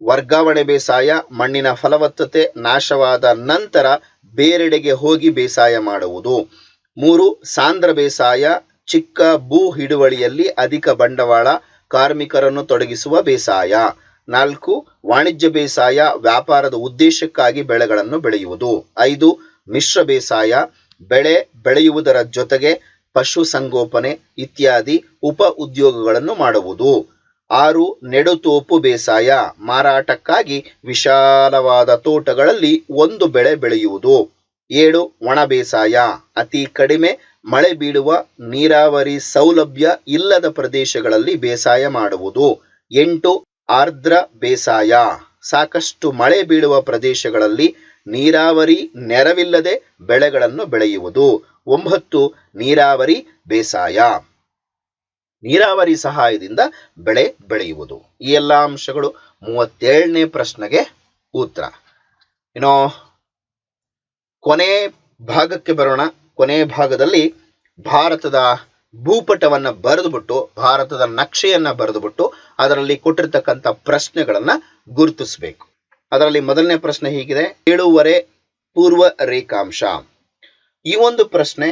ವರ್ಗಾವಣೆ ಬೇಸಾಯ, ಮಣ್ಣಿನ ಫಲವತ್ತತೆ ನಾಶವಾದ ನಂತರ ಬೇರೆಡೆಗೆ ಹೋಗಿ ಬೇಸಾಯ ಮಾಡುವುದು. 3, ಸಾಂದ್ರ ಬೇಸಾಯ, ಚಿಕ್ಕ ಭೂ ಹಿಡುವಳಿಯಲ್ಲಿ ಅಧಿಕ ಬಂಡವಾಳ, ಕಾರ್ಮಿಕರನ್ನು ತೊಡಗಿಸುವ ಬೇಸಾಯ. 4, ವಾಣಿಜ್ಯ ಬೇಸಾಯ, ವ್ಯಾಪಾರದ ಉದ್ದೇಶಕ್ಕಾಗಿ ಬೆಳೆಗಳನ್ನು ಬೆಳೆಯುವುದು. 5, ಮಿಶ್ರ ಬೇಸಾಯ, ಬೆಳೆ ಬೆಳೆಯುವುದರ ಜೊತೆಗೆ ಪಶು ಸಂಗೋಪನೆ ಇತ್ಯಾದಿ ಉಪ ಉದ್ಯೋಗಗಳನ್ನು ಮಾಡುವುದು. 6, ನೆಡುತೋಪು ಬೇಸಾಯ, ಮಾರಾಟಕ್ಕಾಗಿ ವಿಶಾಲವಾದ ತೋಟಗಳಲ್ಲಿ ಒಂದು ಬೆಳೆ ಬೆಳೆಯುವುದು. 7, ಒಣ ಬೇಸಾಯ, ಅತಿ ಕಡಿಮೆ ಮಳೆ ಬೀಳುವ ನೀರಾವರಿ ಸೌಲಭ್ಯ ಇಲ್ಲದ ಪ್ರದೇಶಗಳಲ್ಲಿ ಬೇಸಾಯ ಮಾಡುವುದು. 8, ಆರ್ದ್ರ ಬೇಸಾಯ, ಸಾಕಷ್ಟು ಮಳೆ ಬೀಳುವ ಪ್ರದೇಶಗಳಲ್ಲಿ ನೀರಾವರಿ ನೆರವಿಲ್ಲದೆ ಬೆಳೆಗಳನ್ನು ಬೆಳೆಯುವುದು. 9, ನೀರಾವರಿ ಬೇಸಾಯ, ನೀರಾವರಿ ಸಹಾಯದಿಂದ ಬೆಳೆ ಬೆಳೆಯುವುದು. ಈ ಎಲ್ಲ ಅಂಶಗಳು 37ನೇ ಪ್ರಶ್ನೆಗೆ ಉತ್ತರ. ಇನ್ನು ಕೊನೆ ಭಾಗಕ್ಕೆ ಬರೋಣ. ಕೊನೆ ಭಾಗದಲ್ಲಿ ಭಾರತದ ಭೂಪಟವನ್ನ ಬರೆದುಬಿಟ್ಟು, ಭಾರತದ ನಕ್ಷೆಯನ್ನ ಬರೆದುಬಿಟ್ಟು ಅದರಲ್ಲಿ ಕೊಟ್ಟಿರ್ತಕ್ಕಂಥ ಪ್ರಶ್ನೆಗಳನ್ನ ಗುರುತಿಸಬೇಕು. ಅದರಲ್ಲಿ ಮೊದಲನೇ ಪ್ರಶ್ನೆ ಹೀಗಿದೆ: 7 ಪೂರ್ವ ರೇಖಾಂಶ. ಈ ಒಂದು ಪ್ರಶ್ನೆ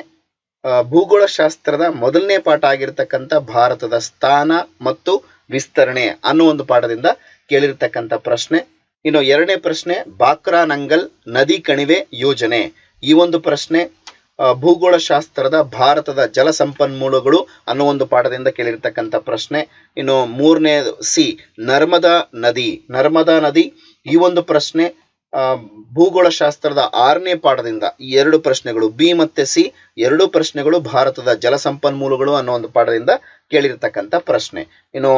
ಭೂಗೋಳಶಾಸ್ತ್ರದ 1ನೇ ಪಾಠ ಆಗಿರ್ತಕ್ಕಂಥ ಭಾರತದ ಸ್ಥಾನ ಮತ್ತು ವಿಸ್ತರಣೆ ಅನ್ನೋ ಒಂದು ಪಾಠದಿಂದ ಕೇಳಿರ್ತಕ್ಕಂಥ ಪ್ರಶ್ನೆ. ಇನ್ನು 2ನೇ ಪ್ರಶ್ನೆ ಬಾಕ್ರಾ ನಂಗಲ್ ನದಿ ಕಣಿವೆ ಯೋಜನೆ. ಈ ಒಂದು ಪ್ರಶ್ನೆ ಭೂಗೋಳಶಾಸ್ತ್ರದ ಭಾರತದ ಜಲ ಸಂಪನ್ಮೂಲಗಳು ಅನ್ನೋ ಒಂದು ಪಾಠದಿಂದ ಕೇಳಿರ್ತಕ್ಕಂಥ ಪ್ರಶ್ನೆ. ಇನ್ನು 3ನೇ ನರ್ಮದಾ ನದಿ. ಈ ಒಂದು ಪ್ರಶ್ನೆ ಭೂಗೋಳಶಾಸ್ತ್ರದ 6ನೇ ಪಾಠದಿಂದ ಈ 2 ಪ್ರಶ್ನೆಗಳು ಬಿ ಮತ್ತೆ ಸಿ 2 ಪ್ರಶ್ನೆಗಳು ಭಾರತದ ಜಲ ಸಂಪನ್ಮೂಲಗಳು ಅನ್ನೋ ಒಂದು ಪಾಠದಿಂದ ಕೇಳಿರ್ತಕ್ಕಂಥ ಪ್ರಶ್ನೆ. ಇನ್ನು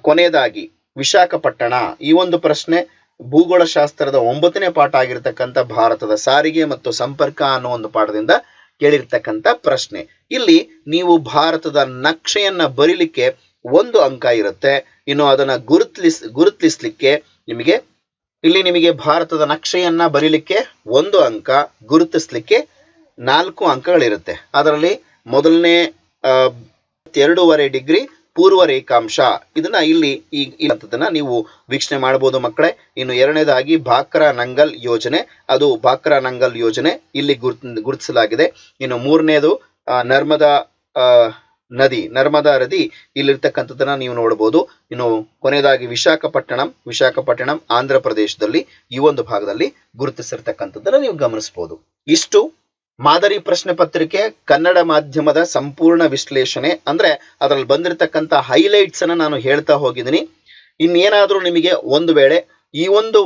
ಕೊನೆಯದಾಗಿ ವಿಶಾಖಪಟ್ಟಣ. ಈ ಒಂದು ಪ್ರಶ್ನೆ ಭೂಗೋಳಶಾಸ್ತ್ರದ 9ನೇ ಪಾಠ ಆಗಿರ್ತಕ್ಕಂಥ ಭಾರತದ ಸಾರಿಗೆ ಮತ್ತು ಸಂಪರ್ಕ ಅನ್ನೋ ಒಂದು ಪಾಠದಿಂದ ಕೇಳಿರ್ತಕ್ಕಂಥ ಪ್ರಶ್ನೆ. ಇಲ್ಲಿ ನೀವು ಭಾರತದ ನಕ್ಷೆಯನ್ನ ಬರೀಲಿಕ್ಕೆ 1 ಅಂಕ ಇರುತ್ತೆ. ಇನ್ನು ಅದನ್ನ ಗುರುತಿಸ್ಲಿಕ್ಕೆ ನಿಮಗೆ ಭಾರತದ ನಕ್ಷೆಯನ್ನ ಬರೀಲಿಕ್ಕೆ 1 ಅಂಕ, ಗುರುತಿಸ್ಲಿಕ್ಕೆ 4 ಅಂಕಗಳಿರುತ್ತೆ. ಅದರಲ್ಲಿ ಮೊದಲನೇ 2.5 ಡಿಗ್ರಿ ಪೂರ್ವ ರೇಖಾಂಶ, ಇದನ್ನ ಇಲ್ಲಿ ನೀವು ವೀಕ್ಷಣೆ ಮಾಡಬಹುದು ಮಕ್ಕಳೇ. ಇನ್ನು 2ನೇದಾಗಿ ಬಾಕ್ರಾ ನಂಗಲ್ ಯೋಜನೆ, ಅದು ಬಾಕ್ರಾ ನಂಗಲ್ ಯೋಜನೆ ಇಲ್ಲಿ ಗುರುತಿಸಲಾಗಿದೆ. ಇನ್ನು 3ನೇದು ನರ್ಮದಾ ನದಿ ಇಲ್ಲಿರ್ತಕ್ಕಂಥದ್ದನ್ನ ನೀವು ನೋಡಬಹುದು. ಇನ್ನು ಕೊನೆಯದಾಗಿ ವಿಶಾಖಪಟ್ಟಣಂ ಆಂಧ್ರ ಪ್ರದೇಶದಲ್ಲಿ ಈ ಒಂದು ಭಾಗದಲ್ಲಿ ಗುರುತಿಸಿರ್ತಕ್ಕಂಥದ್ದನ್ನ ನೀವು ಗಮನಿಸಬಹುದು. ಇಷ್ಟು ಮಾದರಿ ಪ್ರಶ್ನೆ ಪತ್ರಿಕೆ ಕನ್ನಡ ಮಾಧ್ಯಮದ ಸಂಪೂರ್ಣ ವಿಶ್ಲೇಷಣೆ. ಅಂದ್ರೆ ಅದರಲ್ಲಿ ಬಂದಿರತಕ್ಕಂಥ ಹೈಲೈಟ್ಸ್ ಅನ್ನ ನಾನು ಹೇಳ್ತಾ ಹೋಗಿದ್ದೀನಿ. ಇನ್ನೇನಾದ್ರೂ ನಿಮಗೆ ಒಂದು ವೇಳೆ ಈ ಒಂದು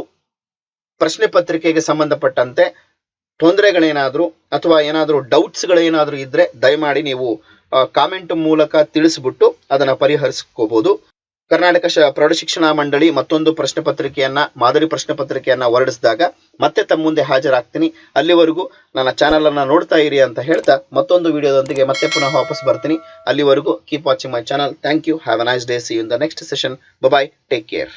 ಪ್ರಶ್ನೆ ಪತ್ರಿಕೆಗೆ ಸಂಬಂಧಪಟ್ಟಂತೆ ತೊಂದರೆಗಳೇನಾದ್ರೂ ಅಥವಾ ಏನಾದ್ರೂ ಡೌಟ್ಸ್ಗಳೇನಾದ್ರೂ ಇದ್ರೆ ದಯಮಾಡಿ ನೀವು ಕಾಮೆಂಟ್ ಮೂಲಕ ತಿಳಿಸ್ಬಿಟ್ಟು ಅದನ್ನ ಪರಿಹರಿಸ್ಕೋಬಹುದು. ಕರ್ನಾಟಕ ಪ್ರೌಢಶಿಕ್ಷಣ ಮಂಡಳಿ ಮತ್ತೊಂದು ಪ್ರಶ್ನೆ ಪತ್ರಿಕೆಯನ್ನ ಮಾದರಿ ಪ್ರಶ್ನೆ ಪತ್ರಿಕೆಯನ್ನ ಹೊರಡಿಸಿದಾಗ ಮತ್ತೆ ತಮ್ಮ ಮುಂದೆ ಹಾಜರಾಗ್ತೀನಿ. ಅಲ್ಲಿವರೆಗೂ ನನ್ನ ಚಾನಲ್ ಅನ್ನ ನೋಡ್ತಾ ಇರಿ ಅಂತ ಹೇಳ್ತಾ ಮತ್ತೊಂದು ವಿಡಿಯೋದೊಂದಿಗೆ ಮತ್ತೆ ಪುನಃ ವಾಪಸ್ ಬರ್ತೀನಿ. ಅಲ್ಲಿವರೆಗೂ keep watching my channel. Thank you. Have a nice day. See you in the next session. Bye bye. Take care.